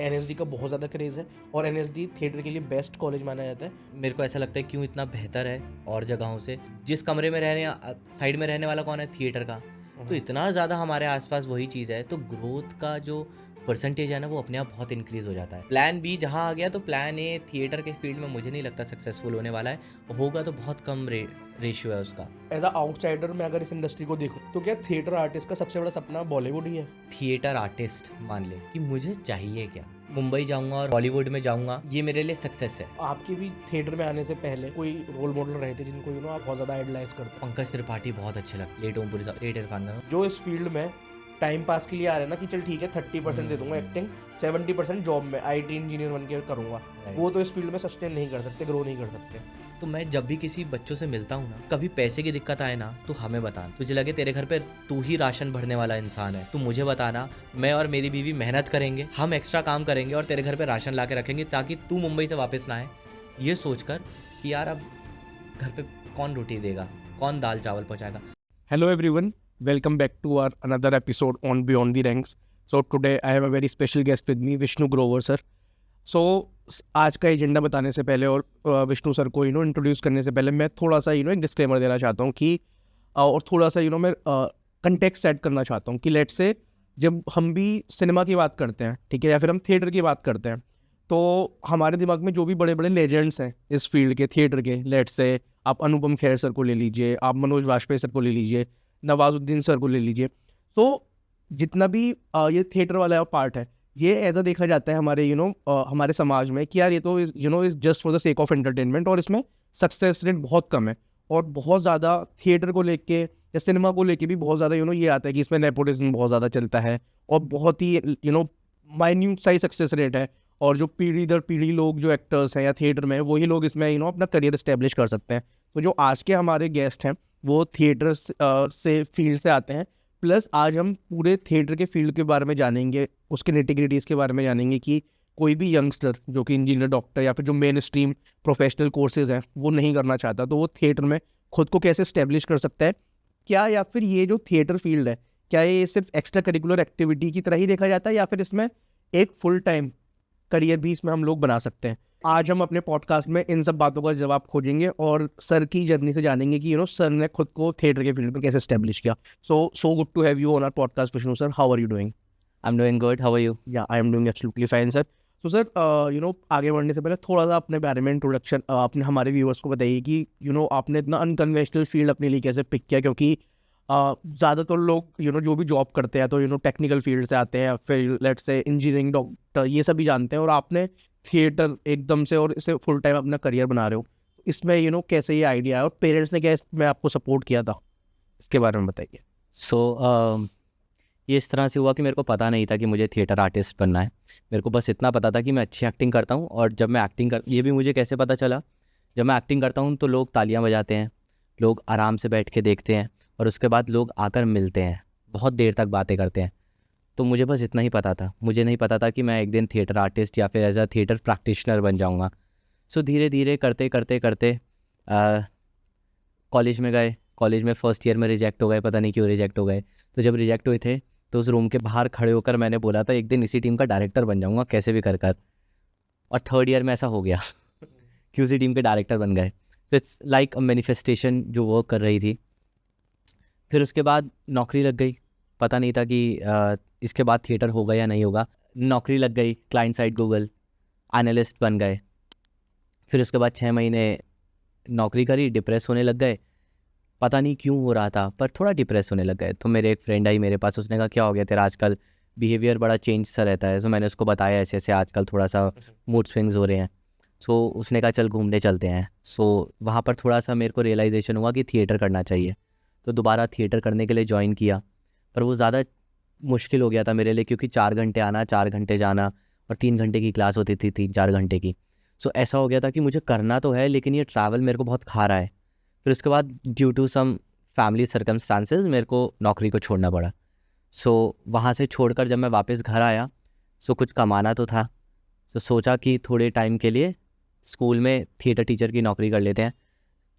NSD का बहुत ज़्यादा क्रेज़ है और एनएसडी थिएटर के लिए बेस्ट कॉलेज माना जाता है। मेरे को ऐसा लगता है क्यों इतना बेहतर है और जगहों से। जिस कमरे में साइड में रहने वाला कौन है? थिएटर का। तो इतना ज़्यादा हमारे आसपास वही चीज़ है, तो ग्रोथ का जो परसेंटेज है ना वो अपने आप बहुत इंक्रीज हो जाता है। प्लान बी जहाँ आ गया तो प्लान ए थिएटर के फील्ड में मुझे नहीं लगता सक्सेसफुल होने वाला है, होगा तो बहुत कम रेशियो है उसका। एज अ आउटसाइडर मैं अगर इस इंडस्ट्री को देखूँ तो क्या थिएटर आर्टिस्ट का सबसे बड़ा सपना बॉलीवुड ही है? थिएटर आर्टिस्ट मान ले कि मुझे चाहिए क्या, मुंबई जाऊंगा और बॉलीवुड में जाऊंगा, ये मेरे लिए सक्सेस है। आपके भी थिएटर में आने से पहले कोई रोल मॉडल रहे थे जिनको आप बहुत ज़्यादा आइडलाइज करते हैं? पंकज त्रिपाठी बहुत अच्छे लगते, लेट ओमपुरी साहब, लेट इरफान खान। जो इस फील्ड में टाइम पास के लिए आ रहे हैं ना कि चल ठीक है 30% दे दूंगा एक्टिंग, 70% जॉब में आईटी इंजीनियर बन के करूंगा, वो तो इस फील्ड में सस्टेन नहीं कर सकते, ग्रो नहीं कर सकते। तो मैं जब भी किसी बच्चों से मिलता हूँ ना, कभी पैसे की दिक्कत आए ना तो हमें बता, तुझे लगे तेरे घर पे तू ही राशन भरने वाला इंसान है, तू मुझे बताना, मैं और मेरी बीवी मेहनत करेंगे, हम एक्स्ट्रा काम करेंगे और तेरे घर पे राशन ला के रखेंगे ताकि तू मुंबई से वापस ना आए, ये सोचकर कि यार अब घर पे कौन रोटी देगा, कौन दाल चावल पहुँचाएगा। Hello everyone, welcome back to our another episode on Beyond the Ranks. So today I have a very special guest with me, Vishnu Grover sir. So आज का एजेंडा बताने से पहले और विष्णु सर को इंट्रोड्यूस करने से पहले मैं थोड़ा सा एक डिस्क्लेमर देना चाहता हूँ कि और थोड़ा सा मैं कंटेक्स्ट सेट करना चाहता हूँ कि लेट्स से जब हम भी सिनेमा की बात करते हैं, ठीक है, या फिर हम थिएटर की बात करते हैं, तो हमारे दिमाग में जो भी बड़े बड़े लेजेंड्स हैं इस फील्ड के, थिएटर के, लेट्स से आप अनुपम खेर सर को ले लीजिए, आप मनोज वाजपेयी सर को ले लीजिए, नवाजुद्दीन सर को ले लीजिए, तो जितना भी ये थिएटर वाला पार्ट है, ये ऐसा देखा जाता है हमारे हमारे समाज में कि यार ये तो is just for the sake of entertainment और इसमें सक्सेस रेट बहुत कम है। और बहुत ज़्यादा थिएटर को लेके या सिनेमा को लेके भी बहुत ज़्यादा ये आता है कि इसमें नेपोटिज्म बहुत ज़्यादा चलता है और बहुत ही माइन्यूट सा ही सक्सेस रेट है, और जो पीढ़ी दर पीढ़ी लोग जो एक्टर्स हैं या थिएटर में वही लोग इसमें अपना करियर इस्टेब्लिश कर सकते हैं। तो जो आज के हमारे गेस्ट हैं वो थिएटर से फील्ड से आते हैं, प्लस आज हम पूरे थिएटर के फील्ड के बारे में जानेंगे, उसके निटिग्रिटीज़ के बारे में जानेंगे कि कोई भी यंगस्टर जो कि इंजीनियर, डॉक्टर या फिर जो मेन स्ट्रीम प्रोफेशनल कोर्सेज हैं वो नहीं करना चाहता, तो वो थिएटर में खुद को कैसे इस्टेब्लिश कर सकता है क्या, या फिर ये जो थिएटर फील्ड है क्या ये सिर्फ एक्स्ट्रा करिकुलर एक्टिविटी की तरह ही देखा जाता है या फिर इसमें एक फुल टाइम करियर भी इसमें हम लोग बना सकते हैं। आज हम अपने पॉडकास्ट में इन सब बातों का जवाब खोजेंगे और सर की जर्नी से जानेंगे कि सर ने खुद को थिएटर के फील्ड में कैसे एस्टेब्लिश किया। So good to have you on our podcast Vishnu sir, how are you doing? I am doing good, how are you? Yeah I am doing absolutely fine sir. तो sir आगे बढ़ने से पहले थोड़ा सा अपने बारे में इंट्रोडक्शन अपने हमारे व्यूअर्स को बताइए कि आपने इतना अनकन्वेंशनल फील्ड अपने लिए कैसे पिक किया, क्योंकि ज़्यादातर लोग जो भी जॉब करते हैं तो टेक्निकल फील्ड से आते हैं, फिर लेट्स से इंजीनियरिंग, डॉक्टर, ये सभी जानते हैं, और आपने थिएटर एकदम से और इसे फुल टाइम अपना करियर बना रहे हो। इसमें कैसे ये आइडिया है और पेरेंट्स ने क्या इसमें आपको सपोर्ट किया था, इसके बारे में बताइए। ये इस तरह से हुआ कि मेरे को पता नहीं था कि मुझे थिएटर आर्टिस्ट बनना है। मेरे को बस इतना पता था कि मैं अच्छी एक्टिंग करता हूँ, और जब मैं ये भी मुझे कैसे पता चला, जब मैं एक्टिंग करता हूँ तो लोग तालियां बजाते हैं, लोग आराम से बैठ के देखते हैं, और उसके बाद लोग आकर मिलते हैं, बहुत देर तक बातें करते हैं। तो मुझे बस इतना ही पता था, मुझे नहीं पता था कि मैं एक दिन थिएटर आर्टिस्ट या फिर एज अ थिएटर प्रैक्टिशनर बन जाऊँगा। सो धीरे धीरे करते करते करते कॉलेज में गए, कॉलेज में फर्स्ट ईयर में रिजेक्ट हो गए, पता नहीं क्यों रिजेक्ट हो गए। तो जब रिजेक्ट हुए थे तो उस रूम के बाहर खड़े होकर मैंने बोला था एक दिन इसी टीम का डायरेक्टर बन जाऊँगा कैसे भी कर कर, और थर्ड ईयर में ऐसा हो गया कि उसी टीम के डायरेक्टर बन गए। तो इट्स लाइक अ मैनिफेस्टेशन जो वर्क कर रही थी। फिर उसके बाद नौकरी लग गई, पता नहीं था कि इसके बाद थिएटर होगा या नहीं होगा। नौकरी लग गई, क्लाइंट साइड गूगल एनालिस्ट बन गए। फिर उसके बाद 6 महीने नौकरी करी, डिप्रेस होने लग गए, पता नहीं क्यों हो रहा था पर थोड़ा डिप्रेस होने लग गए। तो मेरे एक फ्रेंड आई मेरे पास, उसने कहा क्या हो गया तेरा, आजकल बिहेवियर बड़ा चेंज सा रहता है। तो मैंने उसको बताया ऐसे ऐसे आजकल थोड़ा सा मूड स्विंग्स हो रहे हैं। सो उसने कहा चल घूमने चलते हैं। सो वहाँ पर थोड़ा सा मेरे को रियलाइजेशन हुआ कि थिएटर करना चाहिए। तो दोबारा थिएटर करने के लिए ज्वाइन किया, पर वो ज़्यादा मुश्किल हो गया था मेरे लिए, क्योंकि 4 घंटे आना, 4 घंटे जाना, और 3 घंटे की क्लास होती थी, 3-4 घंटे की। सो ऐसा हो गया था कि मुझे करना तो है लेकिन ये ट्रैवल मेरे को बहुत खा रहा है। फिर उसके बाद due to some family circumstances मेरे को नौकरी को छोड़ना पड़ा। सो वहाँ से छोड़कर जब मैं वापस घर आया, सो कुछ कमाना तो था, तो सोचा कि थोड़े टाइम के लिए स्कूल में थिएटर टीचर की नौकरी कर लेते हैं,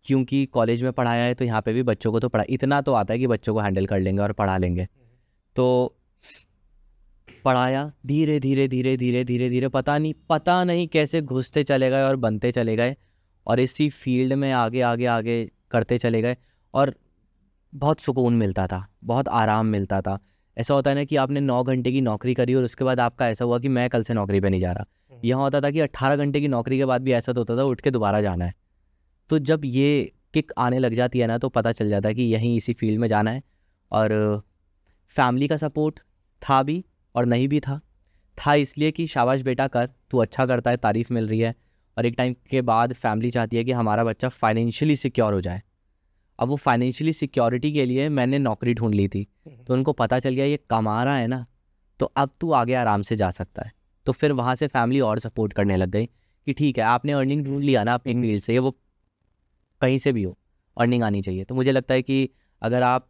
क्योंकि कॉलेज में पढ़ाया है तो यहाँ पे भी बच्चों को तो इतना तो आता है कि बच्चों को हैंडल कर लेंगे और पढ़ा लेंगे। तो पढ़ाया, धीरे धीरे धीरे धीरे धीरे धीरे पता नहीं कैसे घुसते चले गए और बनते चले गए, और इसी फील्ड में आगे आगे आगे करते चले गए, और बहुत सुकून मिलता था, बहुत आराम मिलता था। ऐसा होता है ना कि आपने 9 घंटे की नौकरी करी और उसके बाद आपका ऐसा हुआ कि मैं कल से नौकरी पे नहीं जा रहा। यहाँ होता था कि 18 घंटे की नौकरी के बाद भी ऐसा तो होता था उठ के दोबारा जाना है। तो जब ये किक आने लग जाती है ना, तो पता चल जाता है कि यहीं इसी फील्ड में जाना है। और फैमिली का सपोर्ट था भी और नहीं भी था इसलिए कि शाबाश बेटा कर, तू अच्छा करता है, तारीफ़ मिल रही है। और एक टाइम के बाद फैमिली चाहती है कि हमारा बच्चा फाइनेंशियली सिक्योर हो जाए। अब वो फाइनेंशियली सिक्योरिटी के लिए मैंने नौकरी ढूंढ ली थी, तो उनको पता चल गया ये कमा रहा है ना, तो अब तू आगे आराम से जा सकता है। तो फिर वहाँ से फैमिली और सपोर्ट करने लग गई कि ठीक है, आपने अर्निंग ढूंढ लिया ना अपनी फील्ड से, वो कहीं से भी हो अर्निंग आनी चाहिए। तो मुझे लगता है कि अगर आप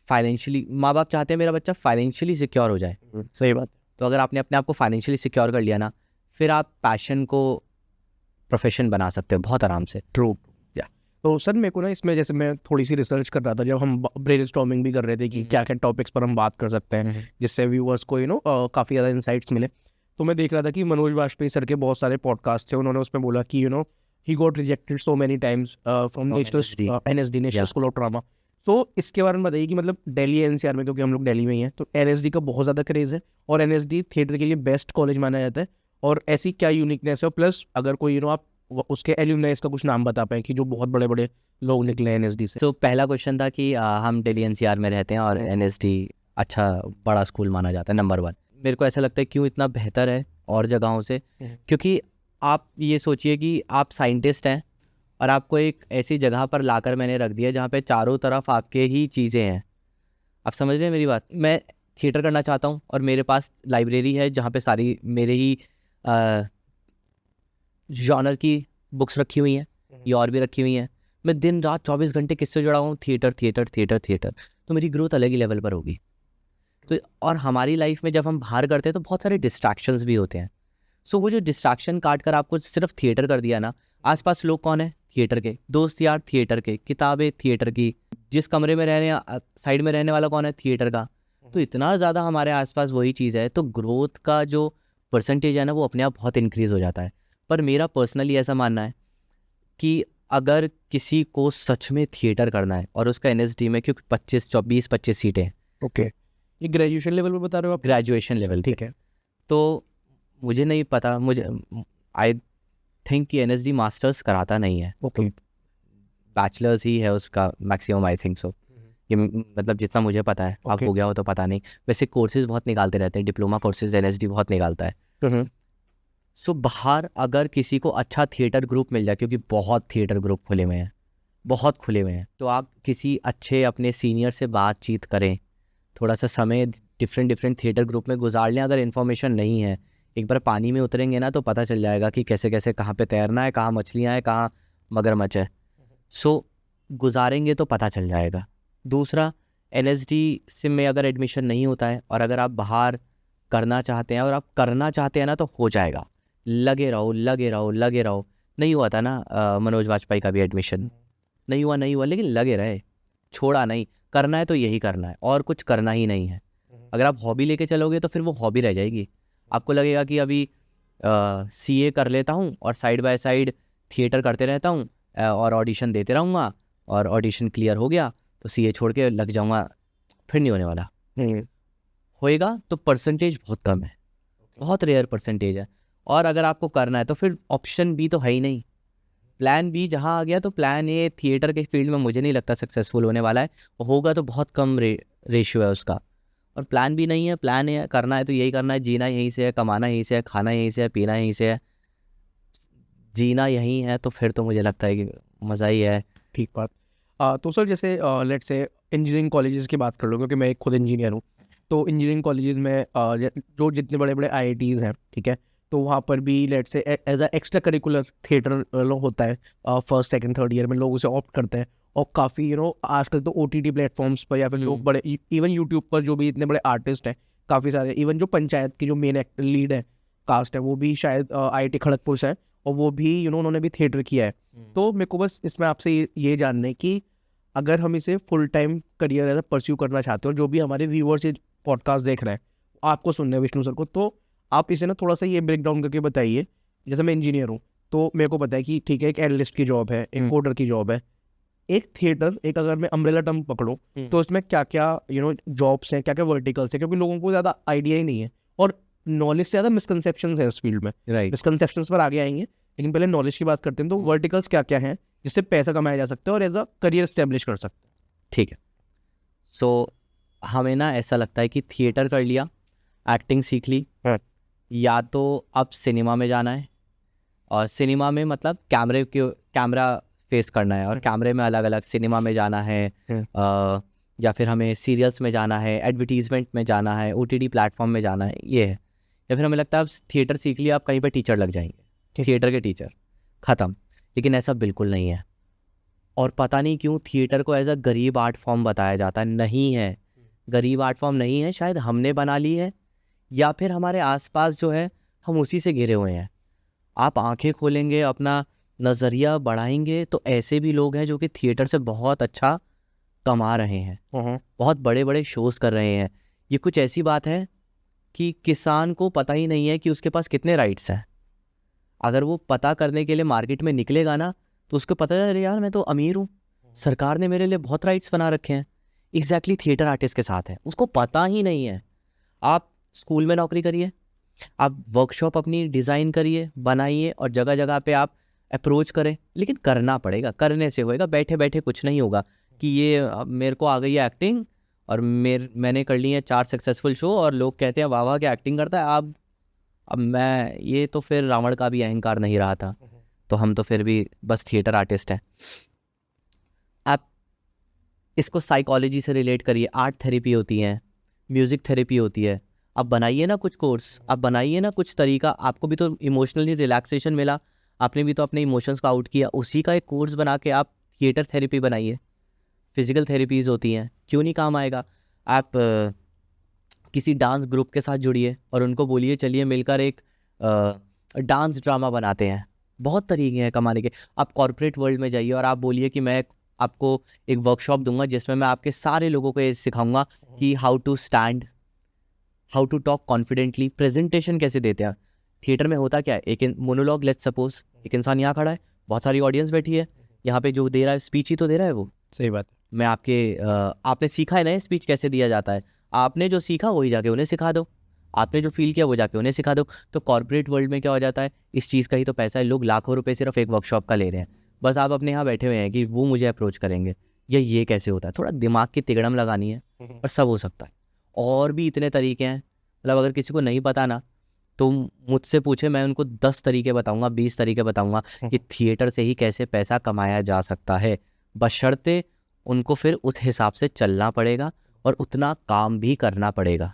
फाइनेंशियली, माँ बाप चाहते हैं मेरा बच्चा फाइनेंशियली सिक्योर हो जाए, सही बात। तो अगर आपने अपने आप को फाइनेंशियली सिक्योर कर लिया ना, फिर आप पैशन को प्रोफेशन बना सकते हो बहुत आराम से। ट्रू। तो सर मेरे को ना इसमें, जैसे मैं थोड़ी सी रिसर्च कर रहा था, जब हम ब्रेनस्टॉर्मिंग भी कर रहे थे कि क्या क्या टॉपिक्स पर हम बात कर सकते हैं जिससे व्यूअर्स को काफ़ी ज़्यादा इंसाइट्स मिले, तो मैं देख रहा था कि मनोज वाजपेयी सर के बहुत सारे पॉडकास्ट थे। उन्होंने उसमें बोला कि he got rejected so many times from national NSD, national school of drama. तो इसके बारे में बताइए कि मतलब दिल्ली NCR में, क्योंकि हम लोग दिल्ली में ही हैं, तो NSD का बहुत ज़्यादा क्रेज़ है और NSD थिएटर के लिए बेस्ट कॉलेज माना जाता है। और ऐसी क्या यूनिकनेस है, प्लस अगर कोई आप उसके एल्यूमनाइज का कुछ नाम बता पाएँ कि जो बहुत बड़े बड़े लोग निकले हैं NSD से। तो पहला क्वेश्चन था कि हम दिल्ली NCR में रहते हैं और NSD अच्छा बड़ा स्कूल माना जाता है, नंबर 1। मेरे को ऐसा लगता है क्यों इतना बेहतर है और जगहों से, क्योंकि आप ये सोचिए कि आप साइंटिस्ट हैं और आपको एक ऐसी जगह पर लाकर मैंने रख दिया जहाँ पे चारों तरफ आपके ही चीज़ें हैं। आप समझ रहे हैं मेरी बात? मैं थिएटर करना चाहता हूँ और मेरे पास लाइब्रेरी है जहाँ पे सारी मेरे ही जॉनर की बुक्स रखी हुई हैं या और भी रखी हुई हैं। मैं दिन रात 24 घंटे किससे जुड़ा हूँ? Theatre theatre theatre theatre. तो मेरी ग्रोथ अलग ही लेवल पर होगी। तो और हमारी लाइफ में जब हम बाहर करते हैं तो बहुत सारे डिस्ट्रैक्शंस भी होते हैं। सो वो जो डिस्ट्रैक्शन काट कर आपको सिर्फ थिएटर कर दिया ना, आसपास लोग कौन है? थिएटर के दोस्त यार, थिएटर के किताबें, थिएटर की, जिस कमरे में रहने साइड में रहने वाला कौन है? थिएटर का। तो इतना ज़्यादा हमारे आसपास वही चीज़ है, तो ग्रोथ का जो परसेंटेज है ना वो अपने आप बहुत इंक्रीज़ हो जाता है। पर मेरा पर्सनली ऐसा मानना है कि अगर किसी को सच में थिएटर करना है और उसका NSD में, क्योंकि 25 सीटें हैं। ओके, ये ग्रेजुएशन लेवल पे बता रहे हो आप? ग्रेजुएशन लेवल, ठीक है। तो मुझे नहीं पता, मुझे आई थिंक कि NSD मास्टर्स कराता नहीं है। ओके, बैचलर्स ही है उसका मैक्सिमम, आई थिंक सो। ये मतलब जितना मुझे पता है, आप हो गया हो तो पता नहीं। वैसे कोर्सेज बहुत निकालते रहते हैं, डिप्लोमा कोर्सेज NSD बहुत निकालता है। सो बाहर अगर किसी को अच्छा थिएटर ग्रुप मिल जाए, क्योंकि बहुत थिएटर ग्रुप खुले हुए हैं, बहुत खुले हुए हैं, तो आप किसी अच्छे अपने सीनियर से बातचीत करें, थोड़ा सा समय डिफरेंट थिएटर ग्रुप में गुजार लें। अगर इन्फॉर्मेशन नहीं है, एक बार पानी में उतरेंगे ना तो पता चल जाएगा कि कैसे कैसे कहाँ पे तैरना है, कहाँ मछलियाँ हैं, कहाँ मगरमच्छ है। सो गुजारेंगे तो पता चल जाएगा। दूसरा, NSD से में अगर एडमिशन नहीं होता है और अगर आप बाहर करना चाहते हैं और आप करना चाहते हैं ना, तो हो जाएगा। लगे रहो लगे रहो लगे रहो। नहीं हुआ था ना मनोज वाजपेयी का भी एडमिशन, नहीं हुआ, लेकिन लगे रहे, छोड़ा नहीं। करना है तो यही करना है और कुछ करना ही नहीं है। अगर आप हॉबी लेके चलोगे तो फिर वो हॉबी रह जाएगी। आपको लगेगा कि अभी CA कर लेता हूँ और साइड बाय साइड थिएटर करते रहता हूँ और ऑडिशन देते रहूँगा, और ऑडिशन क्लियर हो गया तो CA छोड़ के लग जाऊँगा। फिर नहीं होने वाला। होएगा तो परसेंटेज बहुत कम है, बहुत रेयर परसेंटेज है। और अगर आपको करना है तो फिर ऑप्शन B तो है ही नहीं। प्लान B जहाँ आ गया तो प्लान A थिएटर के फील्ड में मुझे नहीं लगता सक्सेसफुल होने वाला है, होगा तो बहुत कम रेशियो है उसका। और प्लान B नहीं है, प्लान A है, करना है तो यही करना है। जीना यहीं से है, कमाना यहीं से है, खाना यहीं से है, पीना यहीं से है, जीना यहीं है, तो फिर तो मुझे लगता है कि मज़ा ही है। ठीक बात। तो सर जैसे लेट्स से इंजीनियरिंग कॉलेजेस की बात कर लो, क्योंकि मैं एक खुद इंजीनियर हूँ, तो इंजीनियरिंग कॉलेजेस में जो जितने बड़े बड़े IITs हैं, ठीक है, तो वहाँ पर भी लेट्स से as a extra curricular theatre होता है। फर्स्ट सेकंड थर्ड ईयर में लोग उसे ऑप्ट करते हैं और काफ़ी आजकल तो OTT प्लेटफॉर्म्स पर या फिर जो बड़े इवन यूट्यूब पर जो भी इतने बड़े आर्टिस्ट हैं, काफ़ी सारे, इवन जो पंचायत की जो मेन लीड है कास्ट है वो भी शायद IIT खड़गपुर से है और वो भी उन्होंने भी थिएटर किया है। तो मेरे को बस इसमें आपसे ये जानना है कि अगर हम इसे full time career as pursue करना चाहते हो, जो भी हमारे व्यूअर्स ये पॉडकास्ट देख रहे हैं, आपको सुनना है विष्णु सर को, तो आप इसे ना थोड़ा सा ये ब्रेक डाउन करके बताइए। जैसे मैं इंजीनियर हूँ तो मेरे को पता है कि ठीक है एक एनालिस्ट की जॉब है, एक कोडर की जॉब है, एक थिएटर, एक अगर मैं अम्ब्रेला टर्म पकड़ूं तो इसमें क्या क्या जॉब्स हैं, क्या क्या वर्टिकल्स हैं, क्योंकि लोगों को ज़्यादा आइडिया ही नहीं है और नॉलेज से ज़्यादा मिसकंसेप्शंस है इस फील्ड में। राइट। मिसकंसेप्शंस पर आगे आएंगे, लेकिन पहले नॉलेज की बात करते हैं। तो वर्टिकल्स क्या क्या हैं जिससे पैसा कमाया जा सकता है और एज अ करियर स्टैब्लिश कर सकते हैं? ठीक है। सो हमें ना ऐसा लगता है कि थिएटर कर लिया, एक्टिंग सीख ली, हाँ। या तो अब सिनेमा में जाना है, और सिनेमा में मतलब कैमरा फेस करना है, और कैमरे में अलग अलग सिनेमा में जाना है, या फिर हमें सीरियल्स में जाना है, एडवर्टीजमेंट में जाना है, OTT प्लेटफॉर्म में जाना है, ये है। या फिर हमें लगता है अब थिएटर सीख लिया, आप कहीं पे टीचर लग जाएंगे, थिएटर के टीचर, ख़त्म। लेकिन ऐसा बिल्कुल नहीं है। और पता नहीं क्यों थिएटर को एज अ गरीब आर्ट फॉर्म बताया जाता है। नहीं है, गरीब आर्ट फॉर्म नहीं है। शायद हमने बना ली है, या फिर हमारे आसपास जो है हम उसी से घिरे हुए हैं। आप आंखें खोलेंगे, अपना नज़रिया बढ़ाएंगे, तो ऐसे भी लोग हैं जो कि थिएटर से बहुत अच्छा कमा रहे हैं, बहुत बड़े बड़े शोज़ कर रहे हैं। ये कुछ ऐसी बात है कि किसान को पता ही नहीं है कि उसके पास कितने राइट्स हैं। अगर वो पता करने के लिए मार्केट में निकलेगा ना, तो उसको पता है, अरे यार मैं तो अमीर हूँ, सरकार ने मेरे लिए बहुत राइट्स बना रखे हैं। एग्जैक्टली थिएटर आर्टिस्ट के साथ है, उसको पता ही नहीं है। आप स्कूल में नौकरी करिए, आप वर्कशॉप अपनी डिज़ाइन करिए, बनाइए, और जगह जगह पे आप अप्रोच करें, लेकिन करना पड़ेगा, करने से होएगा। बैठे बैठे कुछ नहीं होगा कि ये अब मेरे को आ गई है एक्टिंग और मैंने कर ली है 4 सक्सेसफुल शो और लोग कहते हैं वाह वाह क्या एक्टिंग करता है। अब मैं, ये तो फिर रावण का भी अहंकार नहीं रहा था, तो हम तो फिर भी बस थिएटर आर्टिस्ट हैं। आप इसको साइकोलॉजी से रिलेट करिए, आर्ट थेरेपी होती है, म्यूज़िक थेरेपी होती है। आप बनाइए ना कुछ कोर्स, आप बनाइए ना कुछ तरीका। आपको भी तो इमोशनली रिलैक्सेशन मिला, आपने भी तो अपने इमोशंस को आउट किया, उसी का एक कोर्स बना के आप थिएटर थेरेपी बनाइए। फिजिकल थेरेपीज़ होती हैं, क्यों नहीं काम आएगा। आप किसी डांस ग्रुप के साथ जुड़िए और उनको बोलिए चलिए मिलकर एक डांस ड्रामा बनाते हैं। बहुत तरीके हैं कमाने के। आप कॉर्पोरेट वर्ल्ड में जाइए और आप बोलिए कि मैं आपको एक वर्कशॉप दूंगा जिसमें मैं आपके सारे लोगों को ये सिखाऊंगा कि how to stand, how to talk confidently, presentation कैसे देते हैं। थिएटर में होता क्या है, एक मोनोलॉग, लेट्स सपोज एक इंसान यहाँ खड़ा है, बहुत सारी ऑडियंस बैठी है, यहाँ पे जो दे रहा है स्पीच ही तो दे रहा है वो। सही बात। मैं आपने सीखा है ना स्पीच कैसे दिया जाता है, आपने जो सीखा वही जाके उन्हें सिखा दो, आपने जो फील किया वो जाके उन्हें सिखा दो। तो कॉर्पोरेट वर्ल्ड में क्या हो जाता है, इस चीज़ का ही तो पैसा है, लोग लाखों रुपए सिर्फ एक वर्कशॉप का ले रहे हैं। बस आप अपने यहाँ बैठे हुए हैं कि वो मुझे अप्रोच करेंगे, ये कैसे होता है। थोड़ा दिमाग की तिगड़म लगानी है और सब हो सकता है। और भी इतने तरीके हैं, मतलब अगर किसी को नहीं पता ना तो मुझसे पूछे, मैं उनको 10 तरीके बताऊंगा, 20 तरीके बताऊंगा कि थिएटर से ही कैसे पैसा कमाया जा सकता है। बशर्ते उनको फिर उस हिसाब से चलना पड़ेगा और उतना काम भी करना पड़ेगा।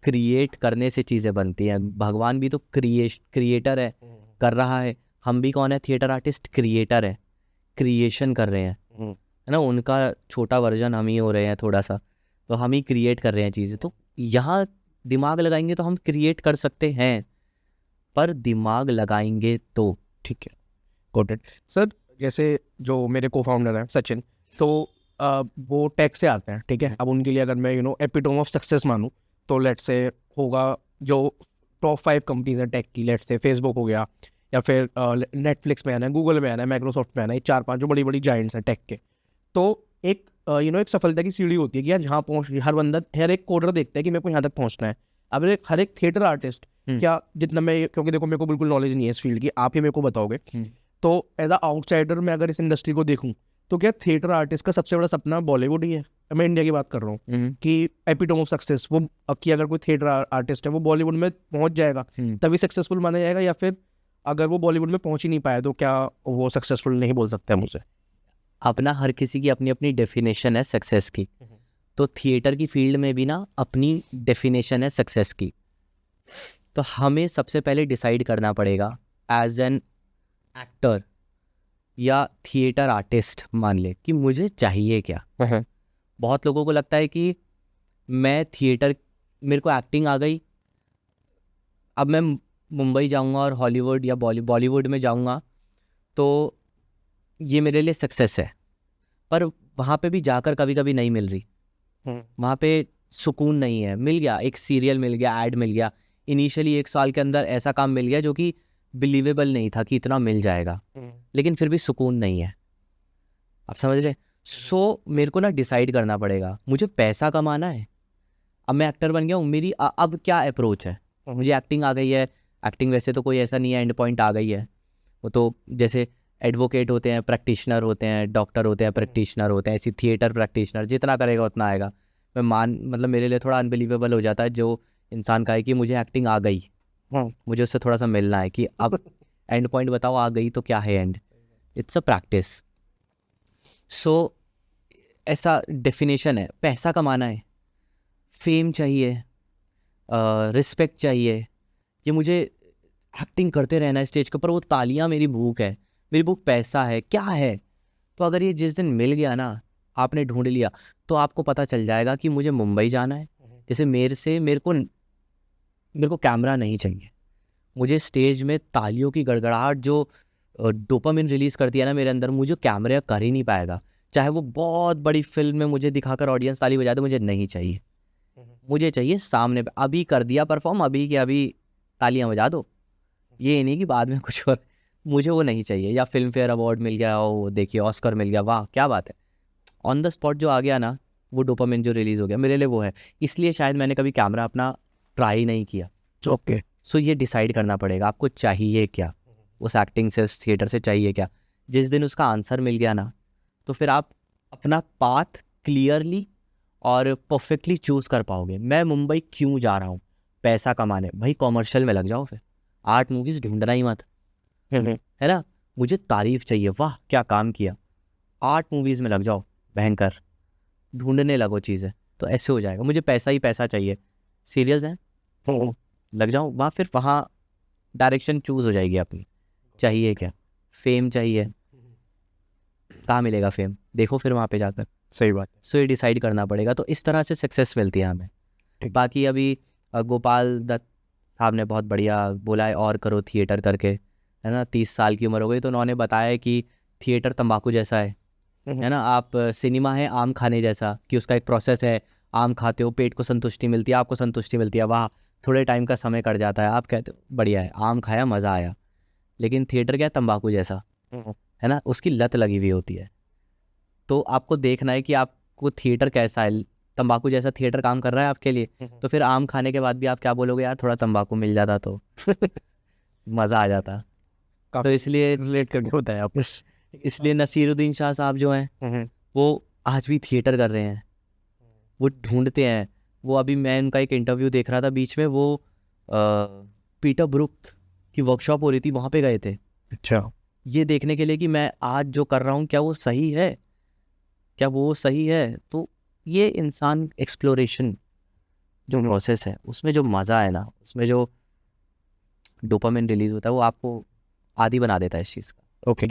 क्रिएट करने से चीज़ें बनती हैं। भगवान भी तो क्रिएटर है, कर रहा है। हम भी कौन है, थिएटर आर्टिस्ट, क्रिएटर है, क्रिएशन कर रहे हैं, है ना। उनका छोटा वर्जन हम ही हो रहे हैं थोड़ा सा, तो हम ही क्रिएट कर रहे हैं चीज़ें। तो यहाँ दिमाग लगाएंगे तो हम क्रिएट कर सकते हैं, पर दिमाग लगाएंगे तो। ठीक है, गॉट इट सर। जैसे जो मेरे को फाउंडर हैं सचिन, तो वो टेक से आते हैं, ठीक है। अब उनके लिए अगर मैं एपिटोम ऑफ सक्सेस मानूँ तो लेट्स से होगा जो टॉप 5 कंपनीज हैं टेक की, लेट्स से फेसबुक हो गया, या फिर नेटफ्लिक्स में आना है, गूगल में आना है, माइक्रोसॉफ्ट में आना है, 4-5 जो बड़ी बड़ी जाइंट्स हैं टेक के। तो एक एक सफलता की सीढ़ी होती है कि यार यहाँ पहुँच, हर बंदा, हर एक कोडर देखता है कि मेरे को यहाँ तक पहुँचना है। अब हर एक थिएटर आर्टिस्ट, क्या जितना मैं, क्योंकि देखो मेरे को बिल्कुल नॉलेज नहीं है इस फील्ड की, आप ही मेरे को बताओगे, तो एज अ आउटसाइडर मैं अगर इस इंडस्ट्री को देखूँ तो क्या थिएटर आर्टिस्ट का सबसे बड़ा सपना बॉलीवुड ही है। मैं इंडिया की बात कर रहा हूँ कि एपिटोम ऑफ सक्सेस वो, कि अगर कोई थिएटर आर्टिस्ट है वो बॉलीवुड में पहुंच जाएगा तभी सक्सेसफुल माना जाएगा, या फिर अगर वो बॉलीवुड में पहुंच ही नहीं पाया तो क्या वो सक्सेसफुल नहीं बोल सकते हैं मुझे? अपना हर किसी की अपनी अपनी डेफिनेशन है सक्सेस की। तो थिएटर की फील्ड में भी ना अपनी डेफिनेशन है सक्सेस की। तो हमें सबसे पहले डिसाइड करना पड़ेगा एज एन एक्टर या थिएटर आर्टिस्ट, मान ले कि मुझे चाहिए क्या। बहुत लोगों को लगता है कि मैं थिएटर, मेरे को एक्टिंग आ गई, अब मैं मुंबई जाऊंगा और हॉलीवुड या बॉलीवुड में जाऊंगा तो ये मेरे लिए सक्सेस है। पर वहाँ पे भी जाकर कभी कभी नहीं मिल रही। वहाँ पे सुकून नहीं है। मिल गया, एक सीरियल मिल गया, ऐड मिल गया, इनिशियली 1 साल के अंदर ऐसा काम मिल गया जो कि बिलीवेबल नहीं था कि इतना मिल जाएगा, लेकिन फिर भी सुकून नहीं है। आप समझ रहे? सो मेरे को ना डिसाइड करना पड़ेगा, मुझे पैसा कमाना है। अब मैं एक्टर बन गया हूँ, मेरी अब क्या अप्रोच है? मुझे एक्टिंग आ गई है। एक्टिंग वैसे तो कोई ऐसा नहीं है, एंड पॉइंट आ गई है। वो तो जैसे एडवोकेट होते हैं, प्रैक्टिशनर होते हैं, डॉक्टर होते हैं, प्रैक्टिशनर होते हैं, ऐसी थिएटर प्रैक्टिशनर, जितना करेगा उतना आएगा। मतलब मेरे लिए थोड़ा अनबिलीवेबल हो जाता है जो इंसान कहे कि मुझे एक्टिंग आ गई, मुझे उससे थोड़ा सा मिलना है कि अब एंड पॉइंट बताओ, आ गई तो क्या है end? It's a practice. So ऐसा डेफिनेशन है, पैसा कमाना है, फेम चाहिए, रिस्पेक्ट चाहिए, ये मुझे एक्टिंग करते रहना है स्टेज के ऊपर, वो तालियां मेरी भूख है, मेरी भूख पैसा है, क्या है? तो अगर ये जिस दिन मिल गया ना, आपने ढूंढ लिया, तो आपको पता चल जाएगा कि मुझे मुंबई जाना है। जैसे मेरे को कैमरा नहीं चाहिए, मुझे स्टेज में तालियों की गड़गड़ाहट जो डोपामिन रिलीज करती है ना मेरे अंदर, मुझे कैमरा कर ही नहीं पाएगा। चाहे वो बहुत बड़ी फिल्म में मुझे दिखाकर ऑडियंस ताली बजा दे, मुझे नहीं चाहिए। मुझे चाहिए सामने पे, अभी कर दिया परफॉर्म, अभी के अभी तालियां बजा दो, ये नहीं कि बाद में कुछ और। मुझे वो नहीं चाहिए। या फिल्म फेयर अवार्ड मिल गया, ओ देखिए ऑस्कर मिल गया, वाह क्या बात है, ऑन द स्पॉट जो आ गया ना, वो डोपामिन जो रिलीज हो गया मेरे लिए, वो है। इसलिए शायद मैंने कभी कैमरा अपना ट्राई नहीं किया। ओके। सो ये डिसाइड करना पड़ेगा आपको चाहिए क्या, उस एक्टिंग से, उस थिएटर से चाहिए क्या। जिस दिन उसका आंसर मिल गया ना, तो फिर आप अपना पाथ क्लियरली और परफेक्टली चूज़ कर पाओगे। मैं मुंबई क्यों जा रहा हूँ? पैसा कमाने। भाई कॉमर्शियल में लग जाओ, फिर 8 मूवीज़ ढूंढना ही मत, है ना? मुझे तारीफ चाहिए, वाह क्या काम किया, 8 मूवीज़ में लग जाओ, भयंकर, ढूंढने लगो चीज़ें, तो ऐसे हो जाएगा। मुझे पैसा ही पैसा चाहिए, सीरियल्स हैं, लग जाओ वहाँ, फिर वहाँ डायरेक्शन चूज़ हो जाएगी अपनी। चाहिए क्या? फेम चाहिए, कहाँ मिलेगा फेम? देखो फिर वहाँ पे जाकर। सही बात है। सो ये डिसाइड करना पड़ेगा, तो इस तरह से सक्सेस मिलती है हमें। ठीक। बाकी अभी गोपाल दत्त साहब ने बहुत बढ़िया बोला है, और करो थिएटर करके, है ना? 30 साल की उम्र हो गई तो उन्होंने बताया है कि थिएटर तंबाकू जैसा है ना? आप सिनेमा है आम खाने जैसा, कि उसका एक प्रोसेस है, आम खाते हो, पेट को संतुष्टि मिलती है, आपको संतुष्टि मिलती है, वाह थोड़े टाइम का समय कट जाता है, आप कहते हो बढ़िया है, आम खाया मज़ा आया। लेकिन थिएटर क्या है? तंबाकू जैसा, है ना? उसकी लत लगी हुई होती है। तो आपको देखना है कि आपको थिएटर कैसा है। तंबाकू जैसा थिएटर काम कर रहा है आपके लिए, तो फिर आम खाने के बाद भी आप क्या बोलोगे? यार थोड़ा तंबाकू मिल जाता तो मज़ा आ जाता। तो इसलिए रिलेट करके बताया आप। इसलिए नसीरुद्दीन शाह साहब जो हैं, वो आज भी थिएटर कर रहे हैं, वो ढूंढते हैं। वो अभी मैं उनका एक इंटरव्यू देख रहा था बीच में, वो पीटर ब्रुक की वर्कशॉप हो रही थी, वहाँ पे गए थे, अच्छा। ये देखने के लिए कि मैं आज जो कर रहा हूँ क्या वो सही है, क्या वो सही है। तो ये इंसान एक्सप्लोरेशन जो प्रोसेस है, उसमें जो मज़ा है ना, उसमें जो डोपामिन रिलीज होता है, वो आपको आदी बना देता है इस चीज़ का। ओके।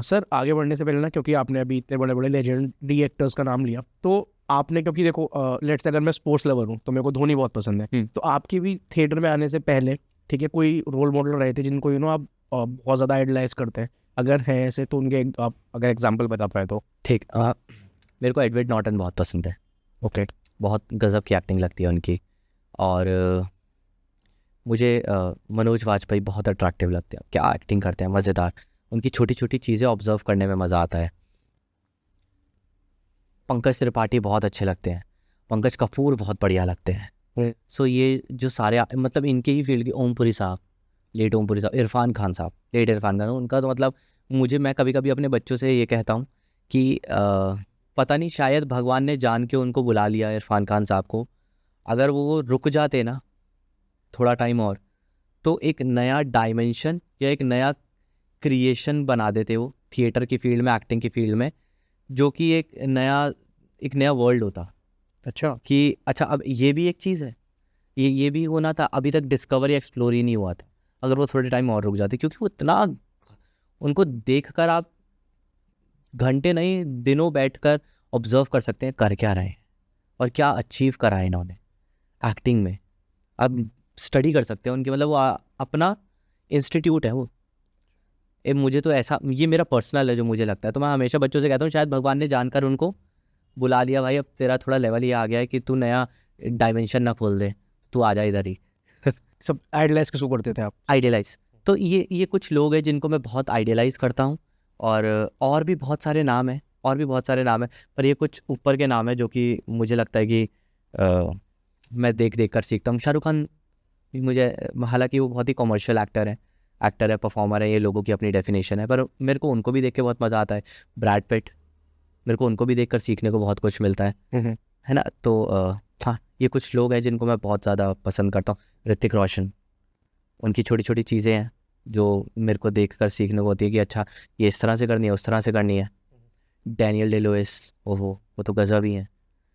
सर आगे बढ़ने से पहले ना, क्योंकि आपने अभी इतने बड़े बड़े लेजेंडरी एक्टर्स का नाम लिया, तो आपने, क्योंकि देखो लेट्स से अगर मैं स्पोर्ट्स लवर हूँ तो मेरे को धोनी बहुत पसंद है, तो आपकी भी थिएटर में आने से पहले, ठीक है, कोई रोल मॉडल रहे थे जिनको आप बहुत ज़्यादा आइडलाइज करते हैं? अगर है ऐसे तो उनके आप अगर एग्जाम्पल बता पाए तो। ठीक, मेरे को एडवर्ड नॉर्टन बहुत पसंद है। ओके। बहुत गज़ब की एक्टिंग लगती है उनकी। और मुझे मनोज वाजपेयी बहुत अट्रैक्टिव लगते हैं, क्या एक्टिंग करते हैं, मज़ेदार। उनकी छोटी छोटी चीज़ें ऑब्जर्व करने में मज़ा आता है। पंकज त्रिपाठी बहुत अच्छे लगते हैं, पंकज कपूर बहुत बढ़िया लगते हैं। सो ये जो सारे मतलब इनके ही फील्ड के, ओमपुरी साहब, लेट ओमपुरी साहब, इरफान खान साहब, लेट इरफान खान, उनका तो मतलब मैं कभी कभी अपने बच्चों से ये कहता हूँ कि पता नहीं शायद भगवान ने जान के उनको बुला लिया इरफान खान साहब को। अगर वो रुक जाते ना थोड़ा टाइम और, तो एक नया डायमेंशन या एक नया क्रिएशन बना देते वो थिएटर की फील्ड में, एक्टिंग की फील्ड में, जो कि एक नया वर्ल्ड होता। अच्छा। कि अच्छा अब ये भी एक चीज़ है, ये भी होना था, अभी तक डिस्कवर या एक्सप्लोर ही नहीं हुआ था। अगर वो थोड़े टाइम और रुक जाते, क्योंकि वो इतना, उनको देखकर आप घंटे नहीं दिनों बैठकर ऑब्जर्व कर सकते हैं कर क्या रहे हैं और क्या अचीव करा है इन्होंने एक्टिंग में। अब स्टडी कर सकते हैं उनकी, मतलब वो अपना इंस्टीट्यूट है वो। मुझे तो ऐसा, ये मेरा पर्सनल है जो मुझे लगता है, तो मैं हमेशा बच्चों से कहता हूँ शायद भगवान ने जानकर उनको बुला लिया, भाई अब तेरा थोड़ा लेवल ये आ गया है कि तू नया डायमेंशन ना खोल दे, तू आ जा इधर ही। सब आइडलाइज किसको करते थे आप? आइडियलाइज, तो ये कुछ लोग हैं जिनको मैं बहुत आइडियलाइज करता हूँ। और भी बहुत सारे नाम हैं, और भी बहुत सारे नाम हैं, पर ये कुछ ऊपर के नाम हैं जो कि मुझे लगता है कि मैं देख देख कर सीखता हूँ। शाहरुख खान भी मुझे, हालांकि वो बहुत ही कॉमर्शियल एक्टर है, परफॉर्मर है, ये लोगों की अपनी डेफिनेशन है, पर मेरे को उनको भी देख के बहुत मज़ा आता है। ब्रैड पिट, मेरे को उनको भी देख कर सीखने को बहुत कुछ मिलता है ना। तो हाँ, ये कुछ लोग हैं जिनको मैं बहुत ज़्यादा पसंद करता हूँ। ऋतिक रोशन, उनकी छोटी छोटी चीज़ें हैं जो मेरे को देख कर सीखने को होती है कि अच्छा ये इस तरह से करनी है, उस तरह से करनी है। डैनियल डे लुइस, ओहो वो तो गजब ही है।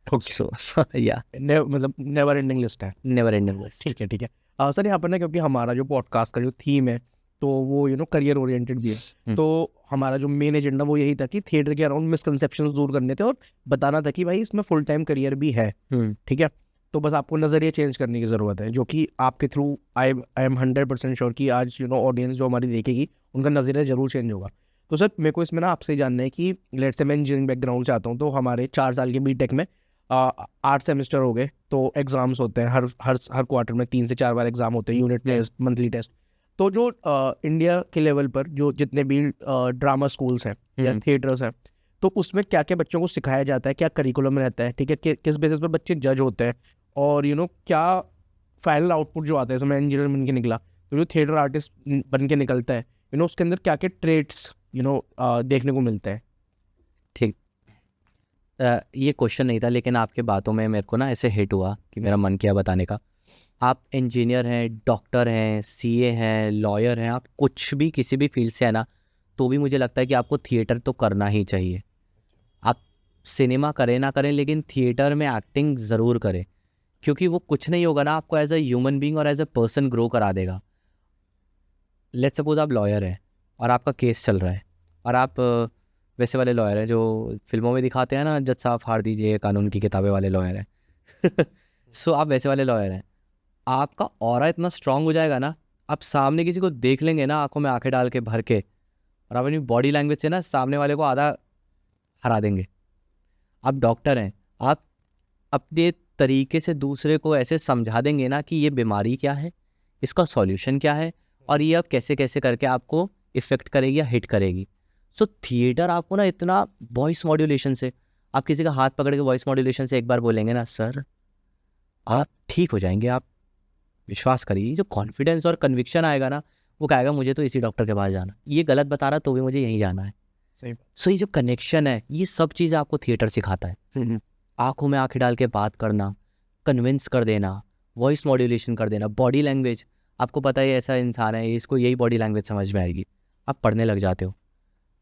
सो या मतलब नेवर एंडिंग लिस्ट है। Never ending list. ठीक है, ठीक है। सर यहाँ पर ना, क्योंकि हमारा जो पॉडकास्ट का जो थीम है तो वो करियर ओरिएंटेड भी है, तो हमारा जो मेन एजेंडा वो यही था कि थिएटर के अराउंड मिसकंसेप्शंस दूर करने थे और बताना था कि भाई इसमें फुल टाइम करियर भी है। ठीक है, तो बस आपको नज़रिया चेंज करने की ज़रूरत है, जो कि आपके थ्रू आई एम 100% श्योर कि आज ऑडियंस जो हमारी देखेगी उनका नज़रिया ज़रूर चेंज होगा। तो सर मेरे को इसमें ना आपसे जानना है कि लेट्स से मैं इंजीनियरिंग बैकग्राउंड से आता हूँ, तो हमारे 4 साल के बीटेक में 8 सेमेस्टर हो गए, तो एग्ज़ाम्स होते हैं हर क्वार्टर में 3 से 4 बार एग्ज़ाम होते हैं, यूनिट टेस्ट, मंथली टेस्ट। तो जो इंडिया के लेवल पर जो जितने भी ड्रामा स्कूल्स हैं या थिएटर्स हैं, तो उसमें क्या क्या बच्चों को सिखाया जाता है, क्या करिकुलम रहता है, ठीक है, किस बेसिस पर बच्चे जज होते हैं, और क्या फाइनल आउटपुट जो आता है, जैसे मैं इंजीनियर बन के निकला, तो जो थिएटर आर्टिस्ट बन के निकलता है, उसके अंदर क्या क्या ट्रेड्स देखने को मिलता है? ठीक, ये क्वेश्चन नहीं था, लेकिन आपके बातों में मेरे को ना ऐसे हिट हुआ कि मेरा मन किया बताने का। आप इंजीनियर हैं, डॉक्टर हैं, सीए हैं, लॉयर हैं, आप कुछ भी किसी भी फील्ड से है ना, तो भी मुझे लगता है कि आपको थिएटर तो करना ही चाहिए। आप सिनेमा करें ना करें, लेकिन थिएटर में एक्टिंग ज़रूर करें, क्योंकि वो कुछ नहीं होगा ना, आपको एज अ ह्यूमन बीइंग और एज अ पर्सन ग्रो करा देगा। लेट्स सपोज आप लॉयर हैं और आपका केस चल रहा है, और आप वैसे वाले लॉयर हैं जो फिल्मों में दिखाते हैं ना, जज साहब हार दीजिए कानून की किताबें वाले लॉयर हैं। सो आप वैसे वाले लॉयर हैं, आपका ऑरा इतना स्ट्रांग हो जाएगा ना, आप सामने किसी को देख लेंगे ना आंखों में आंखें डाल के भर के, और आप अपनी बॉडी लैंग्वेज से ना सामने वाले को आधा हरा देंगे। आप डॉक्टर हैं, आप अपने तरीके से दूसरे को ऐसे समझा देंगे ना कि ये बीमारी क्या है, इसका सॉल्यूशन क्या है, और ये अब कैसे कैसे करके आपको इफेक्ट करेगी या हिट करेगी। सो थिएटर आपको ना इतना वॉइस मॉड्यूलेशन से, आप किसी का हाथ पकड़ के वॉइस मॉड्यूलेशन से एक बार बोलेंगे ना, सर आप ठीक हो जाएंगे, आप विश्वास करिए, जो कॉन्फिडेंस और कन्विक्शन आएगा ना, वो कहेगा मुझे तो इसी डॉक्टर के पास जाना, ये गलत बता रहा तो भी मुझे यहीं जाना है। सही। सो ये जो कनेक्शन है, ये सब चीज़ें आपको थिएटर सिखाता है। आंखों में आंखें डाल के बात करना, कन्विंस कर देना, वॉइस मॉड्यूलेशन कर देना, बॉडी लैंग्वेज, आपको पता है ऐसा इंसान है, इसको यही बॉडी लैंग्वेज समझ में आएगी, आप पढ़ने लग जाते हो।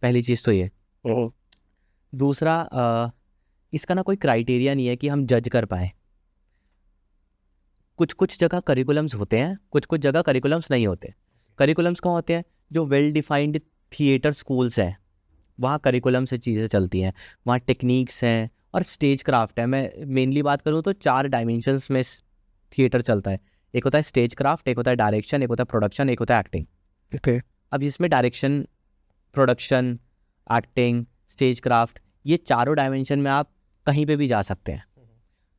पहली चीज़ तो ये। दूसरा, इसका ना कोई क्राइटेरिया नहीं है कि हम जज कर पाएँ। कुछ कुछ जगह करिकुलम्स होते हैं, कुछ कुछ जगह करिकुलम्स नहीं होते। करिकुलम्स कहाँ होते हैं? जो वेल डिफाइंड थिएटर स्कूल्स हैं, वहाँ करिकुलम से चीज़ें चलती हैं, वहाँ टेक्निक्स हैं और स्टेज क्राफ्ट है। मैं मेनली बात करूँ तो 4 डायमेंशंस में थिएटर चलता है। एक होता है स्टेज क्राफ्ट, एक होता है डायरेक्शन, एक होता है प्रोडक्शन, एक होता है एक्टिंग। ओके। अब इसमें direction, production, acting, stage craft, ये चारों डायमेंशन में आप कहीं पे भी जा सकते हैं।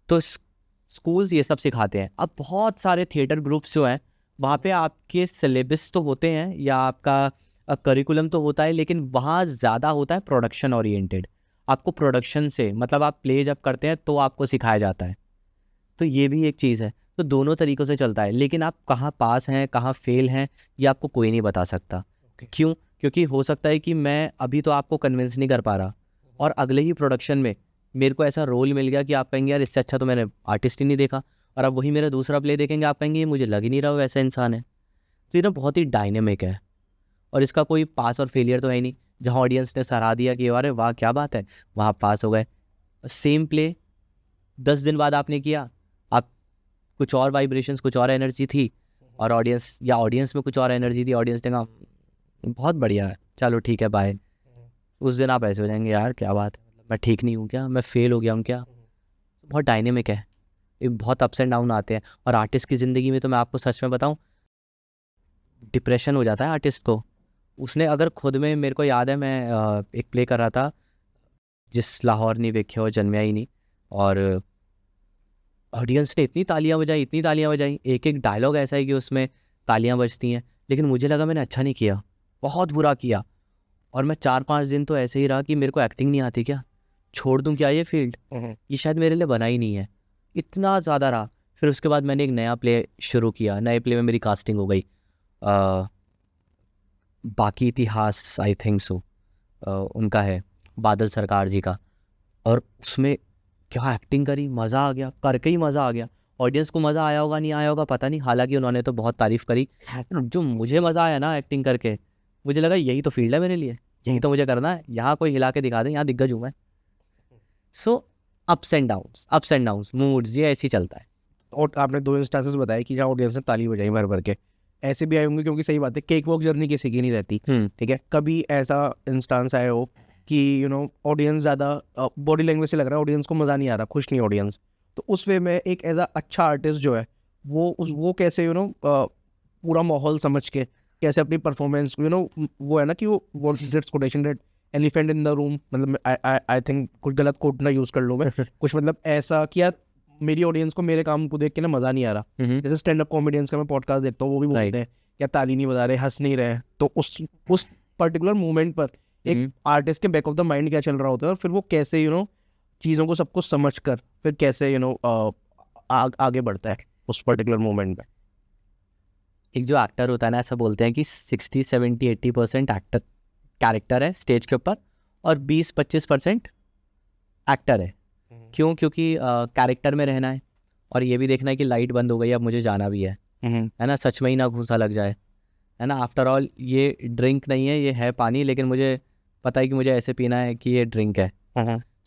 तो स्कूल्स ये सब सिखाते हैं। अब बहुत सारे थिएटर ग्रुप्स जो हैं, वहाँ पे आपके सिलेबस तो होते हैं या आपका करिकुलम तो होता है, लेकिन वहाँ ज़्यादा होता है प्रोडक्शन ओरिएंटेड। आपको प्रोडक्शन से मतलब आप प्ले जब करते हैं तो आपको सिखाया जाता है। तो ये भी एक चीज़ है। तो दोनों तरीक़ों से चलता है, लेकिन आप कहाँ पास हैं कहाँ फेल हैं ये आपको कोई नहीं बता सकता। क्यों? क्योंकि हो सकता है कि मैं अभी तो आपको कन्विंस नहीं कर पा रहा, और अगले ही प्रोडक्शन में मेरे को ऐसा रोल मिल गया कि आप कहेंगे यार इससे अच्छा तो मैंने आर्टिस्ट ही नहीं देखा, और अब वही मेरा दूसरा प्ले देखेंगे, आप कहेंगे ये मुझे लग ही नहीं रहा वो वैसा इंसान है। तो ये ना बहुत ही डायनेमिक है, और इसका कोई पास और फेलियर तो है ही नहीं। जहाँ ऑडियंस ने सराहा दिया कि अरे वाह क्या बात है, वहाँ पास हो गए। सेम प्ले 10 दिन बाद आपने किया, आप कुछ और वाइब्रेशंस, कुछ और एनर्जी थी, और ऑडियंस में कुछ और एनर्जी थी, ऑडियंस ने कहा बहुत बढ़िया है, चलो ठीक है बाय। उस दिन आप ऐसे हो जाएंगे यार क्या बात है, मैं ठीक नहीं हूँ क्या, मैं फेल हो गया हूँ क्या। बहुत डायनेमिक है, ये बहुत अप्स एंड डाउन आते हैं। और आर्टिस्ट की ज़िंदगी में तो मैं आपको सच में बताऊँ, डिप्रेशन हो जाता है आर्टिस्ट को। उसने अगर खुद में, मेरे को याद है मैं एक प्ले कर रहा था, जिस लाहौर नहीं वेख्या हो जन्मया ही नहीं, और ऑडियंस ने इतनी तालियां बजाई, एक एक डायलॉग ऐसा है कि उसमें तालियां बजती हैं, लेकिन मुझे लगा मैंने अच्छा नहीं किया, बहुत बुरा किया। और मैं 4-5 दिन तो ऐसे ही रहा कि मेरे को एक्टिंग नहीं आती क्या, छोड़ दूं क्या ये फील्ड, ये शायद मेरे लिए बना ही नहीं है, इतना ज़्यादा रहा। फिर उसके बाद मैंने एक नया प्ले शुरू किया, नए प्ले में मेरी कास्टिंग हो गई, बाकी इतिहास आई थिंक सो, उनका है बादल सरकार जी का। और उसमें क्या एक्टिंग करी, मज़ा आ गया, करके ही मज़ा आ गया। ऑडियंस को मज़ा आया होगा नहीं आया होगा पता नहीं, हालांकि उन्होंने तो बहुत तारीफ़ करी। जो मुझे मज़ा आया ना एक्टिंग करके, मुझे लगा यही तो फील्ड है मेरे लिए, यही तो मुझे करना है, यहाँ कोई हिला के दिखा दे, यहाँ दिग्गज हूँ मैं। सो अप्स एंड डाउन्स मूड्स, ये ऐसे ही चलता है। और आपने 2 इंस्टांसेस बताए कि जहाँ ऑडियंस ने ताली बजाई भर भर के, ऐसे भी आए होंगे, क्योंकि सही बात है, केक वॉक जर्नी किसी की नहीं रहती, ठीक है। कभी ऐसा इंस्टांस आया हो कि ऑडियंस ज़्यादा बॉडी लैंग्वेज से लग रहा है ऑडियंस को मज़ा नहीं आ रहा, खुश नहीं ऑडियंस, तो उस वे में एक एज अच्छा आर्टिस्ट जो है वो कैसे पूरा माहौल समझ के कैसे अपनी परफॉर्मेंस वो है ना कि वो that's quotation that elephant in the room, मतलब आई थिंक कुछ गलत कोट ना यूज़ कर लूँ मैं कुछ मतलब ऐसा कि यार मेरी ऑडियंस को मेरे काम को देख के ना मज़ा नहीं आ रहा। जैसे स्टैंड अप कॉमेडियंस का मैं पॉडकास्ट देखता हूँ, वो भी बोलते हैं या ताली नहीं बजा रहे, हंस नहीं रहे, तो उस पर्टिकुलर मोमेंट पर एक आर्टिस्ट के बैक ऑफ द माइंड क्या चल रहा होता है, और फिर वो कैसे चीज़ों को सबको समझ कर फिर कैसे आगे बढ़ता है उस पर्टिकुलर मोमेंट में। एक जो एक्टर होता है ना, ऐसा बोलते हैं कि 60-70-80% एक्टर कैरेक्टर है स्टेज के ऊपर, और 20-25% एक्टर है। क्यों? क्योंकि कैरेक्टर में रहना है, और ये भी देखना है कि लाइट बंद हो गई, अब मुझे जाना भी है ना, सच में ही ना घूंसा लग जाए, है ना। आफ्टर ऑल ये ड्रिंक नहीं है, ये है पानी, लेकिन मुझे पता है कि मुझे ऐसे पीना है कि ये ड्रिंक है।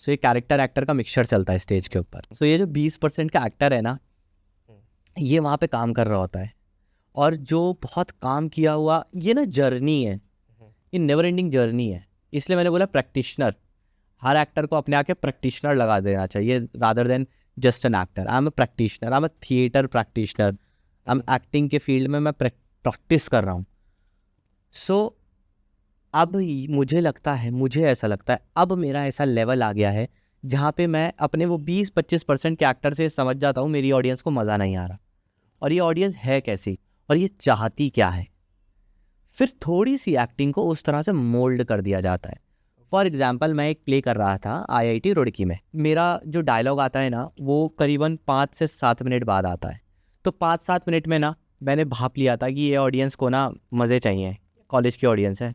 सो ये कैरेक्टर एक्टर का मिक्सचर चलता है स्टेज के ऊपर। सो ये जो 20% का एक्टर है ना, ये वहाँ पे काम कर रहा होता है, और जो बहुत काम किया हुआ, ये ना जर्नी है, ये नेवर एंडिंग जर्नी है। इसलिए मैंने बोला प्रैक्टिशनर, हर एक्टर को अपने आके प्रैक्टिशनर लगा देना चाहिए, rather than just an actor. I am a practitioner, I am a theatre practitioner, I am acting के फील्ड में मैं प्रैक्टिस कर रहा हूँ। सो अब मुझे ऐसा लगता है अब मेरा ऐसा लेवल आ गया है जहाँ पे मैं अपने वो 20-25% के एक्टर से समझ जाता हूँ मेरी ऑडियंस को मज़ा नहीं आ रहा, और ये ऑडियंस है कैसी, और ये चाहती क्या है। फिर थोड़ी सी एक्टिंग को उस तरह से मोल्ड कर दिया जाता है। फॉर एग्जाम्पल, मैं एक प्ले कर रहा था IIT रुड़की में, मेरा जो डायलॉग आता है ना, वो करीबन 5 से 7 मिनट बाद आता है। तो 5-7 मिनट में ना मैंने भाप लिया था कि ये ऑडियंस को ना मज़े चाहिए, कॉलेज की ऑडियंस है,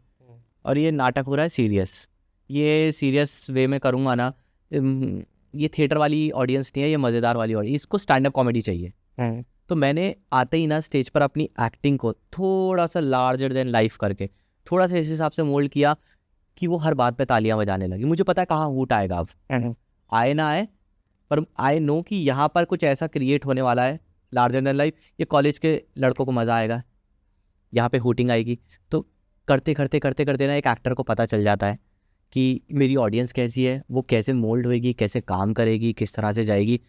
और ये नाटक हो रहा है सीरियस, ये सीरियस वे में करूँगा ना, ये थिएटर वाली ऑडियंस नहीं है, ये मज़ेदार वाली ऑडियंस, इसको स्टैंड अप कॉमेडी चाहिए। तो मैंने आते ही ना स्टेज पर अपनी एक्टिंग को थोड़ा सा लार्जर देन लाइफ करके थोड़ा सा इस हिसाब से मोल्ड किया कि वो हर बात पे तालियां बजाने लगी। मुझे पता है कहाँ हूट आएगा, अब आए ना आए, पर आई नो कि यहाँ पर कुछ ऐसा क्रिएट होने वाला है लार्जर देन लाइफ, ये कॉलेज के लड़कों को मज़ा आएगा, यहाँ पे हूटिंग आएगी। तो करते करते करते करते ना एक एक्टर को पता चल जाता है कि मेरी ऑडियंस कैसी है, वो कैसे मोल्ड होएगी, कैसे काम करेगी, किस तरह से जाएगी।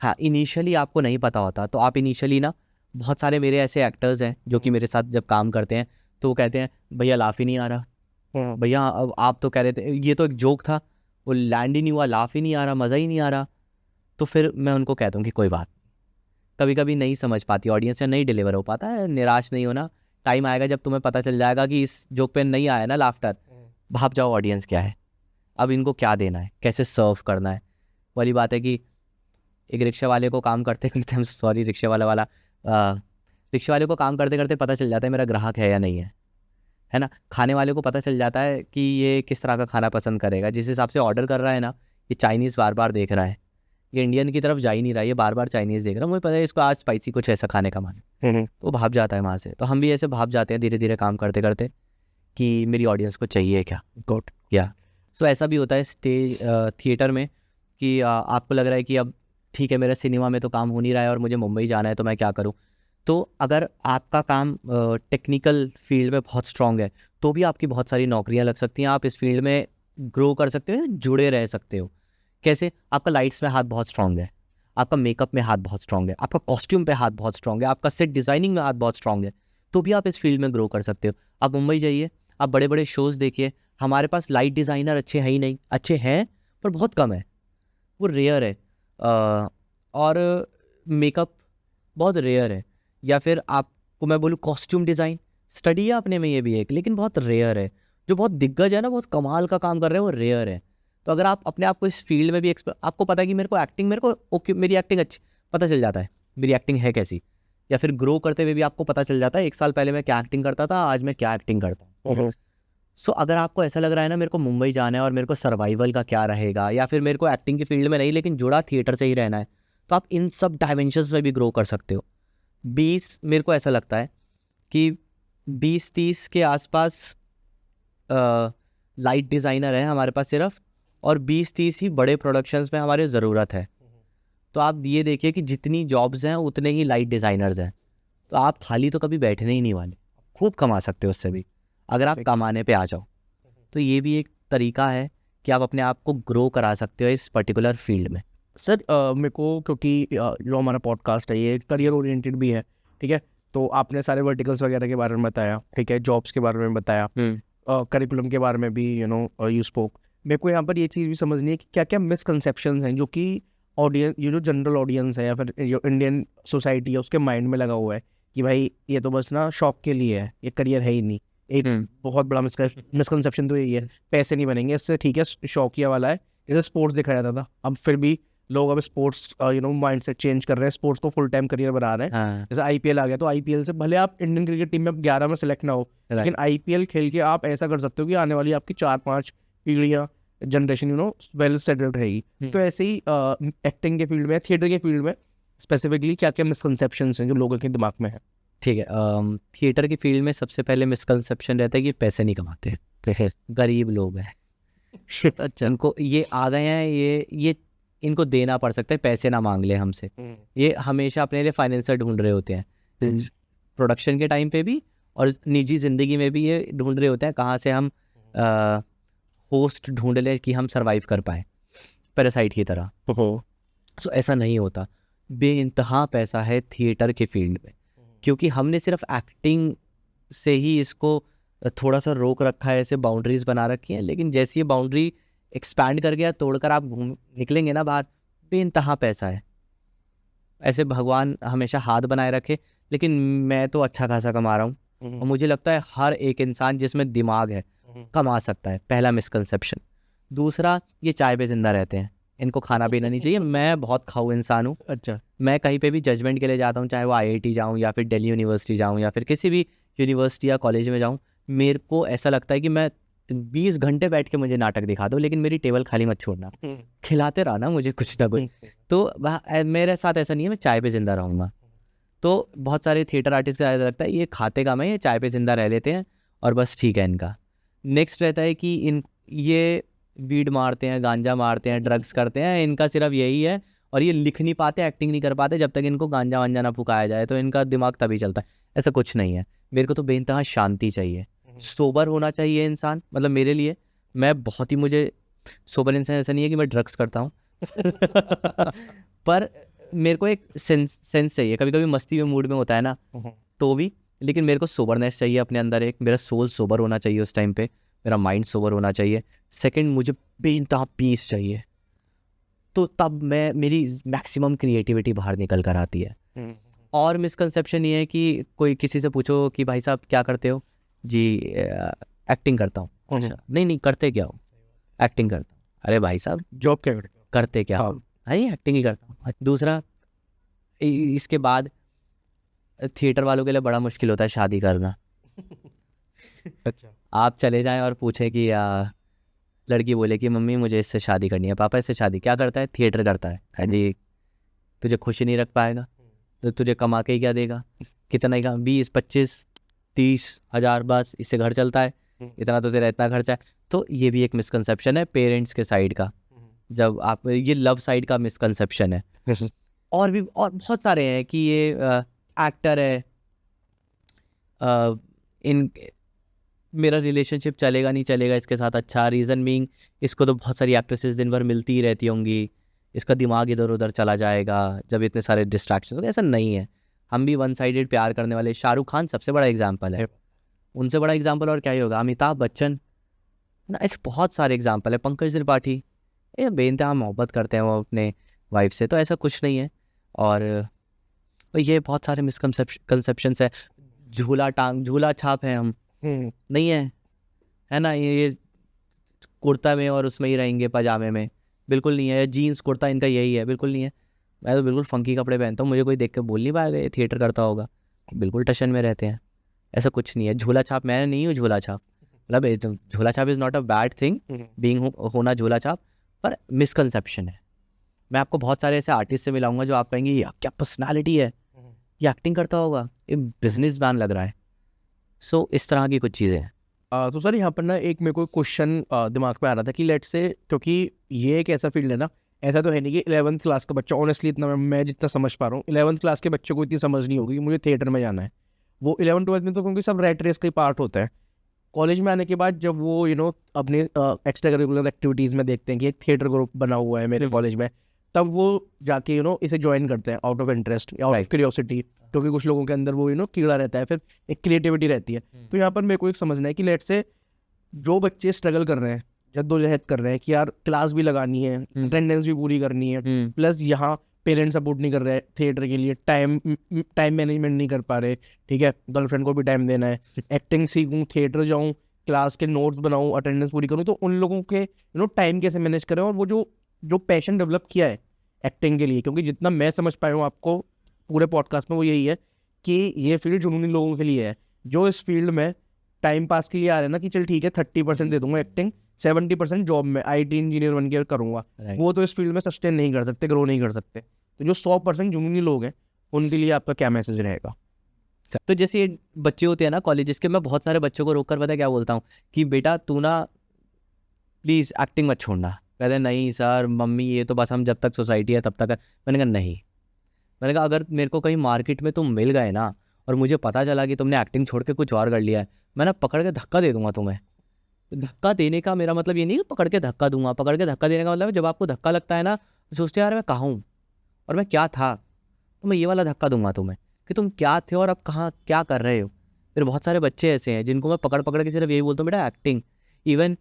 हाँ, इनिशियली आपको नहीं पता होता, तो आप इनिशियली ना, बहुत सारे मेरे ऐसे एक्टर्स हैं जो कि मेरे साथ जब काम करते हैं तो वो कहते हैं भैया लाफ ही नहीं आ रहा, भैया अब आप तो कह रहे थे ये तो एक जोक था, वो लैंड ही नहीं हुआ, लाफ ही नहीं आ रहा, मज़ा ही नहीं आ रहा। तो फिर मैं उनको कहता हूँ कि कोई बात, कभी कभी नहीं समझ पाती ऑडियंस या नहीं डिलीवर हो पाता है, निराश नहीं होना, टाइम आएगा जब तुम्हें पता चल जाएगा कि इस जोक पे नहीं आया ना लाफ्टर, भाप जाओ ऑडियंस क्या है, अब इनको क्या देना है, कैसे सर्व करना है। वाली बात है कि एक रिक्शा वाले को काम करते करते, सॉरी रिक्शा वाले को काम करते करते पता चल जाता है मेरा ग्राहक है या नहीं है ना। खाने वाले को पता चल जाता है कि ये किस तरह का खाना पसंद करेगा, जिस हिसाब से ऑर्डर कर रहा है ना, ये चाइनीज़ बार बार देख रहा है, ये इंडियन की तरफ जा ही नहीं रहा, ये बार बार चाइनीज़ देख रहा है, मुझे पता है इसको आज स्पाइसी कुछ ऐसा खाने का मन है, तो भाप जाता है वहाँ से। तो हम भी ऐसे भाप जाते हैं धीरे धीरे काम करते करते कि मेरी ऑडियंस को चाहिए क्या, गोट क्या। सो ऐसा भी होता है स्टेज थिएटर में कि आपको लग रहा है कि अब ठीक है मेरा सिनेमा में तो काम हो नहीं रहा है और मुझे मुंबई जाना है, तो मैं क्या करूं। तो अगर आपका काम टेक्निकल फील्ड में बहुत स्ट्रांग है तो भी आपकी बहुत सारी नौकरियां लग सकती हैं, आप इस फील्ड में ग्रो कर सकते हो, जुड़े रह सकते हो। कैसे? आपका लाइट्स में हाथ बहुत स्ट्रांग है, आपका मेकअप में हाथ बहुत स्ट्रांग है, आपका कॉस्ट्यूम पे हाथ बहुत स्ट्रांग है, आपका सेट डिज़ाइनिंग में हाथ बहुत स्ट्रांग है, तो भी आप इस फील्ड में ग्रो कर सकते हो। आप मुंबई जाइए, आप बड़े बड़े शोज़ देखिए, हमारे पास लाइट डिज़ाइनर अच्छे हैं ही नहीं, अच्छे हैं पर बहुत कम है, वो रेयर है। और मेकअप बहुत रेयर है, या फिर आपको मैं बोलूँ कॉस्ट्यूम डिज़ाइन स्टडी है अपने में, ये भी एक, लेकिन बहुत रेयर है। जो बहुत दिग्गज है ना, बहुत कमाल का काम कर रहे हैं, वो रेयर है। तो अगर आप अपने आप को इस फील्ड में भी आपको पता है कि मेरे को ओके, मेरी एक्टिंग अच्छी, पता चल जाता है मेरी एक्टिंग है कैसी, या फिर ग्रो करते हुए भी आपको पता चल जाता है 1 साल पहले मैं क्या एक्टिंग करता था, आज मैं क्या एक्टिंग करता हूँ। सो अगर आपको ऐसा लग रहा है ना मेरे को मुंबई जाना है और मेरे को सर्वाइवल का क्या रहेगा, या फिर मेरे को एक्टिंग की फील्ड में नहीं लेकिन जुड़ा थिएटर से ही रहना है, तो आप इन सब डायमेंशंस में भी ग्रो कर सकते हो। 20 मेरे को ऐसा लगता है कि 20-30 के आसपास लाइट डिज़ाइनर है हमारे पास सिर्फ, और 20-30 ही बड़े प्रोडक्शंस में हमारी ज़रूरत है। तो आप ये देखिए कि जितनी जॉब्स हैं उतने ही लाइट डिज़ाइनर्स हैं, तो आप खाली तो कभी बैठने ही नहीं वाले, खूब कमा सकते हो उससे भी, अगर आप कमाने पे आ जाओ। तो ये भी एक तरीका है कि आप अपने आप को ग्रो करा सकते हो इस पर्टिकुलर फील्ड में। सर मेरे को, क्योंकि जो हमारा पॉडकास्ट है ये करियर ओरिएंटेड भी है, ठीक है, तो आपने सारे वर्टिकल्स वगैरह के बारे में बताया, ठीक है, जॉब्स के बारे में बताया, करिकुलम के बारे में भी यू स्पोक। मेरे को यहाँ पर ये चीज़ भी समझनी है कि क्या क्या मिसकंसेप्शंस हैं जो कि ऑडियंस, ये जो जनरल ऑडियंस है या फिर जो इंडियन सोसाइटी है उसके माइंड में लगा हुआ है कि भाई ये तो बस ना शौक के लिए है, ये करियर है ही नहीं। एक बहुत बड़ा मिसकंसेप्शन तो यही है, पैसे नहीं बनेंगे इससे, ठीक है, शौकिया वाला है, जैसे स्पोर्ट्स दिखाया जाता था, अब फिर भी लोग अब स्पोर्ट्स माइंडसेट चेंज कर रहे हैं, स्पोर्ट्स को फुल टाइम करियर बना रहे हैं। जैसे आईपीएल आ गया, तो आईपीएल से भले आप इंडियन क्रिकेट टीम में 11 में सेलेक्ट ना हो, लेकिन आईपीएल खेल के आप ऐसा कर सकते हो कि आने वाली आपकी 4-5 पीढ़ियाँ, जनरेशन वेल सेटल्ड रहेगी। तो ऐसे ही एक्टिंग के फील्ड में, थिएटर के फील्ड में स्पेसिफिकली क्या क्या मिसकंसेप्शंस हैं जो लोगों के दिमाग में है? ठीक है, थिएटर की फील्ड में सबसे पहले मिसकंसेप्शन रहता है कि पैसे नहीं कमाते, गरीब लोग हैं। अच्छा, इनको ये आ गए हैं, ये इनको देना पड़ सकता है, पैसे ना मांग ले हमसे। ये हमेशा अपने लिए फाइनेंसर ढूंढ रहे होते हैं, प्रोडक्शन के टाइम पे भी और निजी ज़िंदगी में भी ये ढूंढ रहे होते हैं कहाँ से हम होस्ट ढूंढ लें कि हम सरवाइव कर पाए, पैरासाइट की तरह। सो ऐसा नहीं होता, बेइंतहा पैसा है थिएटर के फील्ड में, क्योंकि हमने सिर्फ एक्टिंग से ही इसको थोड़ा सा रोक रखा है, ऐसे बाउंड्रीज बना रखी हैं, लेकिन जैसे ये बाउंड्री एक्सपैंड कर गया, तोड़कर आप निकलेंगे ना बाहर, बेइंतहा पैसा है। ऐसे भगवान हमेशा हाथ बनाए रखे, लेकिन मैं तो अच्छा खासा कमा रहा हूँ, और मुझे लगता है हर एक इंसान जिसमें दिमाग है कमा सकता है, पहला मिसकंसेप्शन। दूसरा, ये चाय पे जिंदा रहते हैं, इनको खाना पीना नहीं चाहिए। मैं बहुत खाऊ इंसान हूँ। अच्छा, मैं कहीं पे भी जजमेंट के लिए जाता हूँ, चाहे वो IIT जाऊँ या फिर दिल्ली यूनिवर्सिटी जाऊँ या फिर किसी भी यूनिवर्सिटी या कॉलेज में जाऊँ, मेरे को ऐसा लगता है कि मैं 20 घंटे बैठ के मुझे नाटक दिखा दो, लेकिन मेरी टेबल खाली मत छोड़ना, खिलाते रहना मुझे कुछ ना कुछ। तो मेरे साथ ऐसा नहीं है, मैं चाय पे जिंदा रहूँगा। तो बहुत सारे थिएटर आर्टिस्ट का ऐसा लगता है ये खाते कम है, ये चाय पे जिंदा रह लेते हैं और बस ठीक है इनका। नेक्स्ट रहता है कि ये वीड मारते हैं, गांजा मारते हैं, ड्रग्स करते हैं, इनका सिर्फ यही है, और ये लिख नहीं पाते, एक्टिंग नहीं कर पाते जब तक इनको गांजा वांजा ना फुकाया जाए, तो इनका दिमाग तभी चलता है। ऐसा कुछ नहीं है, मेरे को तो बेइंतहा शांति चाहिए, सोबर होना चाहिए इंसान। मतलब मेरे लिए, मैं बहुत ही, मुझे सोबर इंसान ऐसा नहीं है कि मैं ड्रग्स करता हूँ पर मेरे को एक सेंस चाहिए, कभी कभी मस्ती में मूड में होता है ना तो भी, लेकिन मेरे को सोबरनेस चाहिए अपने अंदर, एक मेरा सोल सोबर होना चाहिए उस टाइम पे, मेरा माइंड सोबर होना चाहिए। सेकंड, मुझे बेइंतहा पीस चाहिए, तो तब मेरी मैक्सिमम क्रिएटिविटी बाहर निकल कर आती है। और मिसकंसेप्शन ये है कि कोई किसी से पूछो कि भाई साहब क्या करते हो जी, एक्टिंग करता हूँ। अच्छा, नहीं करते क्या हो? एक्टिंग करता हूँ। अरे भाई साहब, जॉब क्या करते क्या हो? नहीं, एक्टिंग ही करता हूँ। दूसरा, इसके बाद थिएटर वालों के लिए बड़ा मुश्किल होता है शादी करना। अच्छा, आप चले जाएं और पूछें कि लड़की बोले कि मम्मी मुझे इससे शादी करनी है, पापा इससे शादी, क्या करता है? थिएटर करता है। हाँ जी, तुझे खुशी नहीं रख पाएगा तो तुझे कमा के ही क्या देगा? कितना ही 20, 25, 30 हज़ार, बस इससे घर चलता है, इतना तो तेरा इतना खर्चा है। तो ये भी एक मिसकंसेप्शन है पेरेंट्स के साइड का, जब आप ये लव साइड का मिसकंसेप्शन है। और बहुत सारे हैं कि ये एक्टर है, इन मेरा रिलेशनशिप चलेगा नहीं चलेगा इसके साथ। अच्छा, रीज़न बीइंग, इसको तो बहुत सारी एक्ट्रेसेस दिन भर मिलती ही रहती होंगी, इसका दिमाग इधर उधर चला जाएगा जब इतने सारे डिस्ट्रैक्शन होंगे। ऐसा नहीं है, हम भी वन साइडेड प्यार करने वाले। शाहरुख खान सबसे बड़ा एग्जाम्पल है, उनसे बड़ा एग्जाम्पल और क्या ही होगा? अमिताभ बच्चन ना, ऐसे बहुत सारे एग्जाम्पल है। पंकज त्रिपाठी, ये बेइंतहा मोहब्बत करते हैं वो अपने वाइफ से, तो ऐसा कुछ नहीं है। और तो ये बहुत सारे मिसकंसेप्शंस है। झूला छाप है हम, नहीं है ना, ये कुर्ता में और उसमें ही रहेंगे पजामे में, बिल्कुल नहीं है। जीन्स कुर्ता इनका यही है, बिल्कुल नहीं है। मैं तो बिल्कुल फंकी कपड़े पहनता हूँ, मुझे कोई देख के बोल नहीं पाएगा ये थिएटर करता होगा, बिल्कुल टशन में रहते हैं। ऐसा कुछ नहीं है। झूला छाप मैं नहीं हूँ, झूला छाप मतलब झूला छाप is not a bad thing, being होना झूला छाप, पर मिसकंसेप्शन है। मैं आपको बहुत सारे ऐसे आर्टिस्ट से मिलाऊंगा जो आप कहेंगे ये क्या पर्सनालिटी है, ये एक्टिंग करता होगा, ये बिजनेसमैन लग रहा है। सो इस तरह की कुछ चीज़ें हैं। तो सर यहाँ पर ना एक मेरे को क्वेश्चन दिमाग में आ रहा था कि लेट से, क्योंकि ये एक ऐसा फील्ड है ना, ऐसा तो है नहीं कि 11th क्लास का बच्चा, ऑनेस्टली इतना मैं जितना समझ पा रहा हूँ 11th क्लास के बच्चे को इतनी समझ नहीं होगी कि मुझे थिएटर में जाना है। वो 11th 12th में तो क्योंकि सब रैट रेस का ही पार्ट होता है। कॉलेज में आने के बाद जब वो अपने एक्स्ट्रा करिकुलर एक्टिविटीज़ में देखते हैं कि एक थिएटर ग्रुप बना हुआ है मेरे कॉलेज में, तब वो जाके इसे ज्वाइन करते हैं आउट ऑफ इंटरेस्ट या आउट ऑफ क्यूरियोसिटी, क्योंकि कुछ लोगों के अंदर वो कीड़ा रहता है, फिर एक क्रिएटिविटी रहती है। तो यहाँ पर मेरे को एक समझना है कि लेट से जो बच्चे स्ट्रगल कर रहे हैं, जद्दोजहद कर रहे हैं कि यार क्लास भी लगानी है, अटेंडेंस भी पूरी करनी है, प्लस यहाँ पेरेंट्स सपोर्ट नहीं कर रहे थिएटर के लिए, टाइम मैनेजमेंट नहीं कर पा रहे, ठीक है, गर्लफ्रेंड को भी टाइम देना है, एक्टिंग सीखूँ, थिएटर जाऊँ, क्लास के नोट्स बनाऊँ, अटेंडेंस पूरी करूँ, तो उन लोगों के टाइम कैसे मैनेज करें, और वो जो पैशन डेवलप किया है एक्टिंग के लिए, क्योंकि जितना मैं समझ पाया हूँ आपको पूरे पॉडकास्ट में, वो यही है कि ये फील्ड जुनूनी लोगों के लिए है, जो इस फील्ड में टाइम पास के लिए आ रहे हैं ना, कि चल ठीक है 30% दे दूंगा एक्टिंग, 70% जॉब में IT इंजीनियर बन के करूँगा, वो तो इस फील्ड में सस्टेन नहीं कर सकते, ग्रो नहीं कर सकते। तो जो 100% जुनूनी लोग हैं उनके लिए आपका क्या मैसेज रहेगा? तो जैसे ये बच्चे होते हैं ना कॉलेजेस के, मैं बहुत सारे बच्चों को रोक कर पता क्या बोलता हूँ कि बेटा तू ना प्लीज़ एक्टिंग मत छोड़ना। कहते नहीं सर मम्मी ये तो बस हम जब तक सोसाइटी है तब तक है। मैंने कहा नहीं, मैंने कहा अगर मेरे को कहीं मार्केट में तुम मिल गए ना और मुझे पता चला कि तुमने एक्टिंग छोड़ के कुछ और कर लिया है, मैं ना पकड़ के धक्का दे दूंगा तुम्हें। धक्का देने का मेरा मतलब ये नहीं कि पकड़ के धक्का दूंगा, पकड़ के धक्का देने का मतलब जब आपको धक्का लगता है ना तो सोचते यार मैं कहाँ हूँ और मैं क्या था, तो मैं ये वाला धक्का दूंगा तुम्हें कि तुम क्या थे और अब कहाँ क्या कर रहे हो। फिर बहुत सारे बच्चे ऐसे हैं जिनको मैं पकड़ पकड़ के सिर्फ यही बोलता हूँ बेटा एक्टिंग। इवन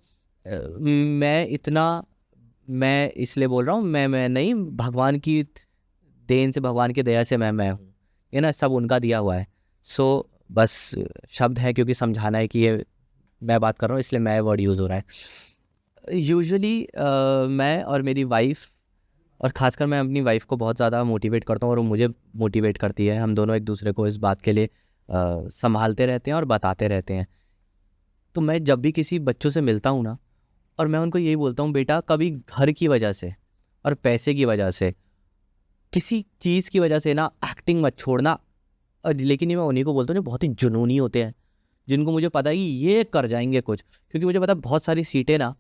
मैं इसलिए बोल रहा हूँ, मैं नहीं, भगवान की देन से, भगवान की दया से मैं हूँ, ये ना सब उनका दिया हुआ है। सो बस शब्द है क्योंकि समझाना है कि ये मैं बात कर रहा हूँ इसलिए मैं वर्ड यूज़ हो रहा है। यूजुअली मैं और मेरी वाइफ, और ख़ासकर मैं अपनी वाइफ को बहुत ज़्यादा मोटिवेट करता हूँ और वो मुझे मोटिवेट करती है। हम दोनों एक दूसरे को इस बात के लिए संभालते रहते हैं और बताते रहते हैं। तो मैं जब भी किसी बच्चों से मिलता हूँ ना, और मैं उनको यही बोलता हूँ बेटा कभी घर की वजह से और पैसे की वजह से, किसी चीज़ की वजह से ना एक्टिंग मत छोड़ना। और लेकिन ये मैं उन्हीं को बोलता हूँ जो बहुत ही जुनूनी होते हैं, जिनको मुझे पता है कि ये कर जाएंगे कुछ, क्योंकि मुझे पता है बहुत सारी सीटें ना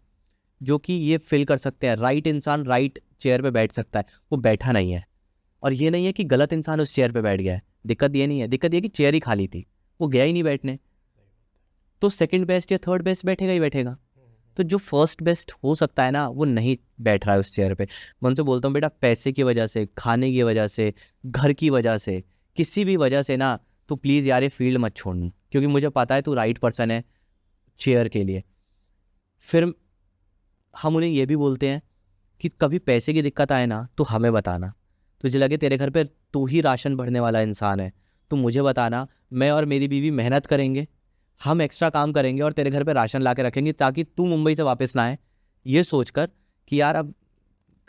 जो कि ये फिल कर सकते हैं। राइट इंसान राइट चेयर पे बैठ सकता है, वो बैठा नहीं है। और ये नहीं है कि गलत इंसान उस चेयर पे बैठ गया है, दिक्कत ये नहीं है, दिक्कत ये कि चेयर ही खाली थी, वो गया ही नहीं बैठने। तो सेकंड बेस्ट या थर्ड बेस्ट बैठेगा ही बैठेगा। तो जो फर्स्ट बेस्ट हो सकता है ना वो नहीं बैठ रहा है उस चेयर पे। मैं उनसे बोलता हूँ बेटा पैसे की वजह से, खाने की वजह से, घर की वजह से, किसी भी वजह से ना तो प्लीज़ यार ये फील्ड मत छोड़ना, क्योंकि मुझे पता है तू राइट पर्सन है चेयर के लिए। फिर हम उन्हें ये भी बोलते हैं कि कभी पैसे की दिक्कत आए ना तो हमें बताना। तुझे लगे तेरे घर पे तू ही राशन भरने वाला इंसान है तो मुझे बताना, मैं और मेरी बीवी मेहनत करेंगे, हम एक्स्ट्रा काम करेंगे और तेरे घर पे राशन ला के रखेंगे ताकि तू मुंबई से वापस ना आए ये सोचकर कि यार अब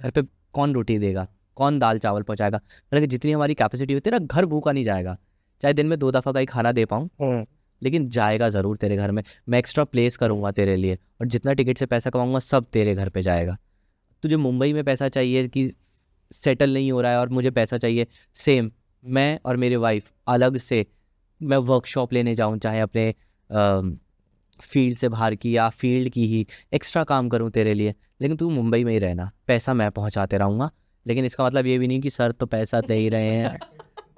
घर पे कौन रोटी देगा, कौन दाल चावल पहुँचाएगा। मैंने जितनी हमारी कैपेसिटी हो, तेरा घर भूखा नहीं जाएगा, चाहे दिन में 2 दफ़ा का ही खाना दे पाऊँ लेकिन जाएगा ज़रूर तेरे घर में। मैं एक्स्ट्रा प्लेस करूँगा तेरे लिए और जितना टिकट से पैसा कमाऊँगा सब तेरे घर पे जाएगा। तुझे मुंबई में पैसा चाहिए कि सेटल नहीं हो रहा है और मुझे पैसा चाहिए, सेम मैं और मेरी वाइफ अलग से मैं वर्कशॉप लेने जाऊँ, चाहे अपने फील्ड से बाहर की या फील्ड की ही एक्स्ट्रा काम करूँ तेरे लिए, लेकिन तू मुंबई में ही रहना, पैसा मैं पहुँचाते रहूँगा। लेकिन इसका मतलब ये भी नहीं कि सर तो पैसा दे ही रहे हैं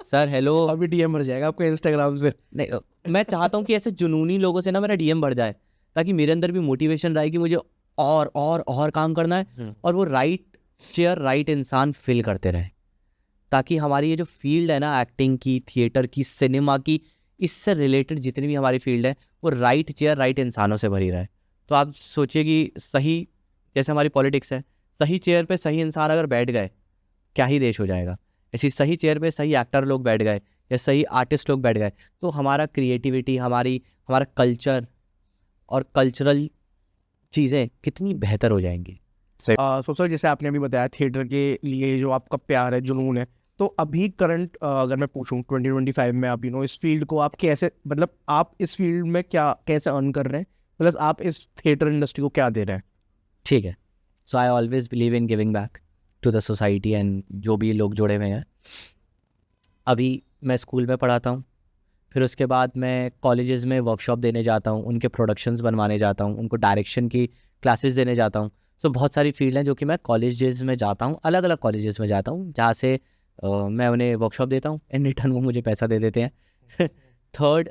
सर हेलो, अभी DM भर जाएगा आपको इंस्टाग्राम से। नहीं, मैं चाहता हूँ कि ऐसे जुनूनी लोगों से ना मेरा DM बढ़ जाए ताकि मेरे अंदर भी मोटिवेशन रहे कि मुझे और काम करना है और वो राइट चेयर राइट इंसान फिल करते रहे, ताकि हमारी ये जो फील्ड है ना एक्टिंग की, थिएटर की, सिनेमा की, इससे रिलेटेड जितनी भी हमारी फील्ड है वो राइट चेयर राइट इंसानों से भरी रहे। तो आप सोचिए कि सही, जैसे हमारी पॉलिटिक्स है, सही चेयर पे सही इंसान अगर बैठ गए क्या ही देश हो जाएगा। ऐसी सही चेयर पे सही एक्टर लोग बैठ गए या सही आर्टिस्ट लोग बैठ गए, तो हमारा क्रिएटिविटी, हमारा कल्चर और कल्चरल चीज़ें कितनी बेहतर हो जाएंगी। सो सर, जैसे आपने अभी बताया थिएटर के लिए जो आपका प्यार है, जुनून है, तो अभी करंट अगर मैं पूछूं 2025 में आप इस फील्ड को आप कैसे, मतलब आप इस फील्ड में क्या कैसे अर्न कर रहे हैं, प्लस आप इस थिएटर इंडस्ट्री को क्या दे रहे हैं? ठीक है, so I always believe in giving back to the society and जो भी लोग जुड़े हुए हैं। अभी मैं स्कूल में पढ़ाता हूँ, फिर उसके बाद मैं कॉलेजेस में वर्कशॉप देने जाता हूँ, उनके प्रोडक्शंस बनवाने जाता हूँ, उनको डायरेक्शन की क्लासेस देने जाता हूँ। सो बहुत सारी फील्ड हैं जो कि मैं कॉलेजेस में जाता हूँ, अलग अलग कॉलेजेस में जाता हूँ, जहाँ से मैं उन्हें वर्कशॉप देता हूँ, इन रिटर्न वो मुझे पैसा दे देते हैं। थर्ड,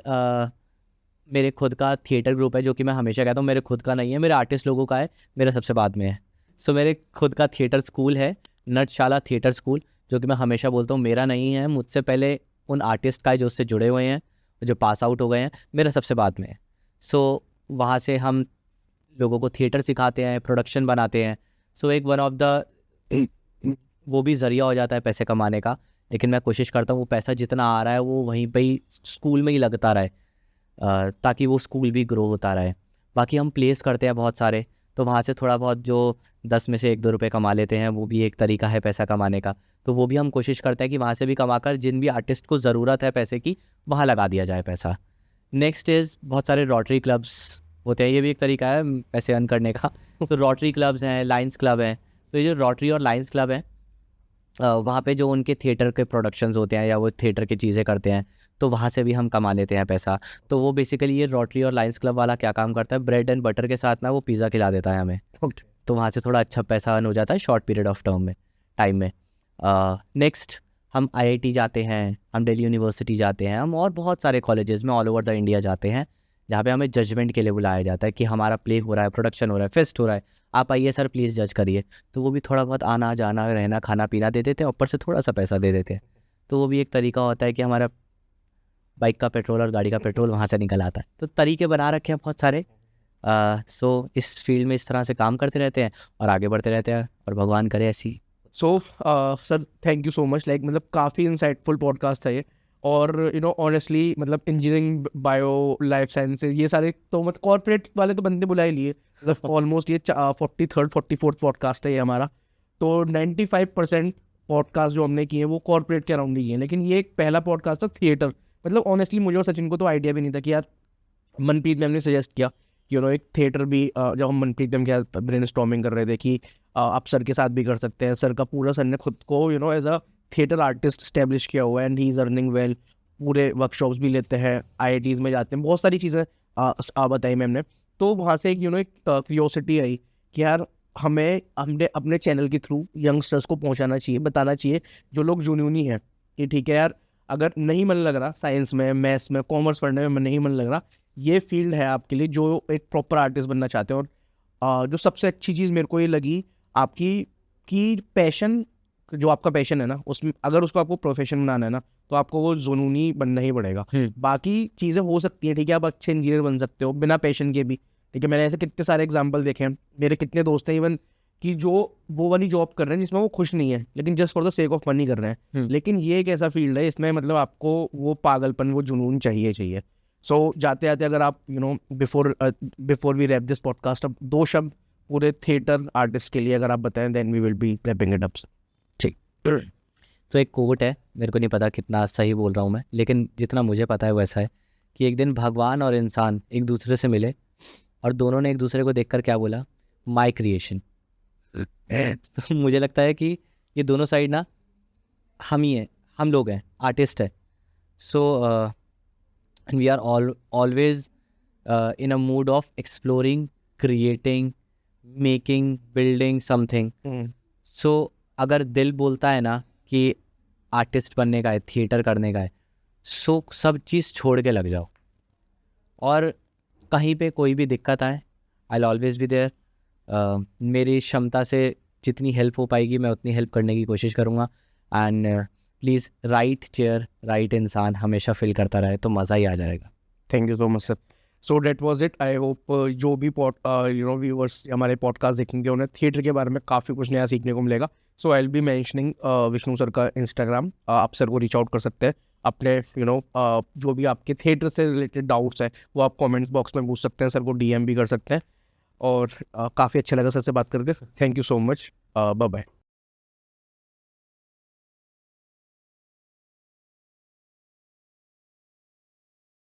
मेरे खुद का थिएटर ग्रुप है, जो कि मैं हमेशा कहता हूँ मेरे खुद का नहीं है, मेरे आर्टिस्ट लोगों का है, मेरा सबसे बाद में है। सो मेरे खुद का थिएटर स्कूल है, नटशाला थिएटर स्कूल, जो कि मैं हमेशा बोलता हूँ मेरा नहीं है, मुझसे पहले उन आर्टिस्ट का है जो उससे जुड़े हुए हैं, जो पास आउट हो गए हैं, मेरा सबसे बाद में है। सो वहाँ से हम लोगों को थिएटर सिखाते हैं, प्रोडक्शन बनाते हैं। सो एक वन ऑफ द वो भी ज़रिया हो जाता है पैसे कमाने का, लेकिन मैं कोशिश करता हूँ वो पैसा जितना आ रहा है वो वहीं पे ही स्कूल में ही लगता रहे, ताकि वो स्कूल भी ग्रो होता रहे। बाकी हम प्लेस करते हैं बहुत सारे, तो वहाँ से थोड़ा बहुत जो 10 में से 1-2 रुपये कमा लेते हैं, वो भी एक तरीका है पैसा कमाने का। तो वो भी हम कोशिश करते हैं कि वहाँ से भी कमाकर जिन भी आर्टिस्ट को ज़रूरत है पैसे की, वहाँ लगा दिया जाए पैसा। नेक्स्ट इज़ बहुत सारे रोटरी क्लब्स होते हैं, ये भी एक तरीका है पैसे अर्न करने का। तो रोटरी क्लब्स हैं, लायंस क्लब हैं। तो ये जो रोटरी और लायंस क्लब हैं, वहाँ पे जो उनके थिएटर के प्रोडक्शंस होते हैं या वो थिएटर की चीज़ें करते हैं, तो वहाँ से भी हम कमा लेते हैं पैसा। तो वो बेसिकली ये रोटरी और लायंस क्लब वाला क्या काम करता है, ब्रेड एंड बटर के साथ ना वो पिज़्ज़ा खिला देता है हमें। तो वहाँ से थोड़ा अच्छा पैसा अर्न हो जाता है शॉर्ट पीरियड ऑफ टाइम में। नेक्स्ट, हम IIT जाते हैं, हम दिल्ली यूनिवर्सिटी जाते हैं, हम और बहुत सारे कॉलेजेस में ऑल ओवर द इंडिया जाते हैं, जहाँ पे हमें जजमेंट के लिए बुलाया जाता है कि हमारा प्ले हो रहा है, प्रोडक्शन हो रहा है, फेस्ट हो रहा है, आप आइए सर प्लीज़ जज करिए। तो वो भी थोड़ा बहुत आना जाना रहना खाना पीना दे देते हैं, ऊपर से थोड़ा सा पैसा दे देते हैं। तो वो भी एक तरीका होता है कि हमारा बाइक का पेट्रोल और गाड़ी का पेट्रोल वहाँ से निकल आता है। तो तरीके बना रखे हैं बहुत सारे। सो इस फील्ड में इस तरह से काम करते रहते हैं और आगे बढ़ते रहते हैं, और भगवान करे ऐसी। So sir, thank you so much, like मतलब काफ़ी इंसाइटफुल पॉडकास्ट था ये। और ऑनेस्टली मतलब इंजीनियरिंग, बायो, लाइफ साइंसेज, ये सारे तो मतलब कॉर्पोरेट वाले तो बंदे बुला ही लिए, मतलब ऑलमोस्ट ये 43rd 44th पॉडकास्ट है ये हमारा। तो 95% पॉडकास्ट जो हमने किए हैं वो कॉर्पोरेट के अराउंड ही है, लेकिन ये एक पहला पॉडकास्ट था थिएटर। मतलब ऑनेस्टली मुझे और सचिन को तो आइडिया भी नहीं था कि यार, मनप्रीत मैम ने सजेस्ट किया कि एक थिएटर भी, जब हम मनप्रीत मैम के ब्रेनस्टॉर्मिंग कर रहे थे कि आप सर के साथ भी कर सकते हैं, सर का पूरा, सर ने खुद को as a theatre artist establish किया हुआ है and he is earning well, पूरे वर्कशॉप्स भी लेते हैं, IITs में जाते हैं, बहुत सारी चीज़ें बताई मैम ने। तो वहाँ से एक एक क्यूरियोसिटी आई कि यार हमने अपने चैनल के थ्रू यंगस्टर्स को पहुँचाना चाहिए, बताना चाहिए जो लोग जुनूनी हैं कि ठीक है यार, अगर नहीं मन लग रहा साइंस में, मैथ्स में, कॉमर्स पढ़ने में नहीं मन लग रहा, ये फील्ड है आपके लिए, जो एक प्रॉपर आर्टिस्ट बनना चाहते हैं। और जो सबसे अच्छी चीज़ मेरे को ये लगी आपकी, कि पैशन, जो आपका पैशन है ना, उसमें अगर उसको आपको प्रोफेशन बनाना है ना, तो आपको वो जुनूनी बनना ही पड़ेगा। बाकी चीज़ें हो सकती हैं, ठीक है, आप अच्छे इंजीनियर बन सकते हो बिना पैशन के भी, ठीक है। मैंने ऐसे कितने सारे एग्जाम्पल देखे हैं, मेरे कितने दोस्त हैं इवन कि जो वो वाली जॉब कर रहे हैं जिसमें वो खुश नहीं है, लेकिन just for the sake of money कर रहे हैं। लेकिन ये एक ऐसा फील्ड है, इसमें मतलब आपको वो पागलपन, वो जुनून चाहिए। सो जाते जाते अगर आप before we wrap this podcast, अब 2 शब्द पूरे थिएटर आर्टिस्ट के लिए अगर आप बताएं, then we will be wrapping it up. ठीक। तो एक कोट है, मेरे को नहीं पता कितना सही बोल रहा हूँ मैं, लेकिन जितना मुझे पता है वैसा है कि एक दिन भगवान और इंसान एक दूसरे से मिले और दोनों ने एक दूसरे को देखकर क्या बोला, माई क्रिएशन। तो मुझे लगता है कि ये दोनों साइड ना हम ही हैं, हम लोग हैं, आर्टिस्ट है। So we are always in a mood of exploring, creating, making, building something. So अगर दिल बोलता है ना कि आर्टिस्ट बनने का है, थिएटर करने का है, सो सब चीज़ छोड़ के लग जाओ, और कहीं पे कोई भी दिक्कत आए, I will always be there. मेरी क्षमता से जितनी हेल्प हो पाएगी मैं उतनी हेल्प करने की कोशिश करूँगा। And please write chair, right इंसान हमेशा फिल करता रहे, तो मज़ा ही आ जाएगा। Thank you so much sir. So that was it. I hope जो भी व्यूअर्स हमारे पॉडकास्ट देखेंगे उन्हें थिएटर के बारे में काफ़ी कुछ नया सीखने को मिलेगा। So I will be mentioning Vishnu sir का इंस्टाग्राम, आप सर को रीच आउट कर सकते हैं अपने जो भी आपके थिएटर से रिलेटेड डाउट्स हैं वो आप कमेंट्स बॉक्स में पूछ सकते हैं, सर को डीएम भी कर सकते हैं। और काफ़ी अच्छा लगा सर से बात करके। Thank you so much. Bye bye.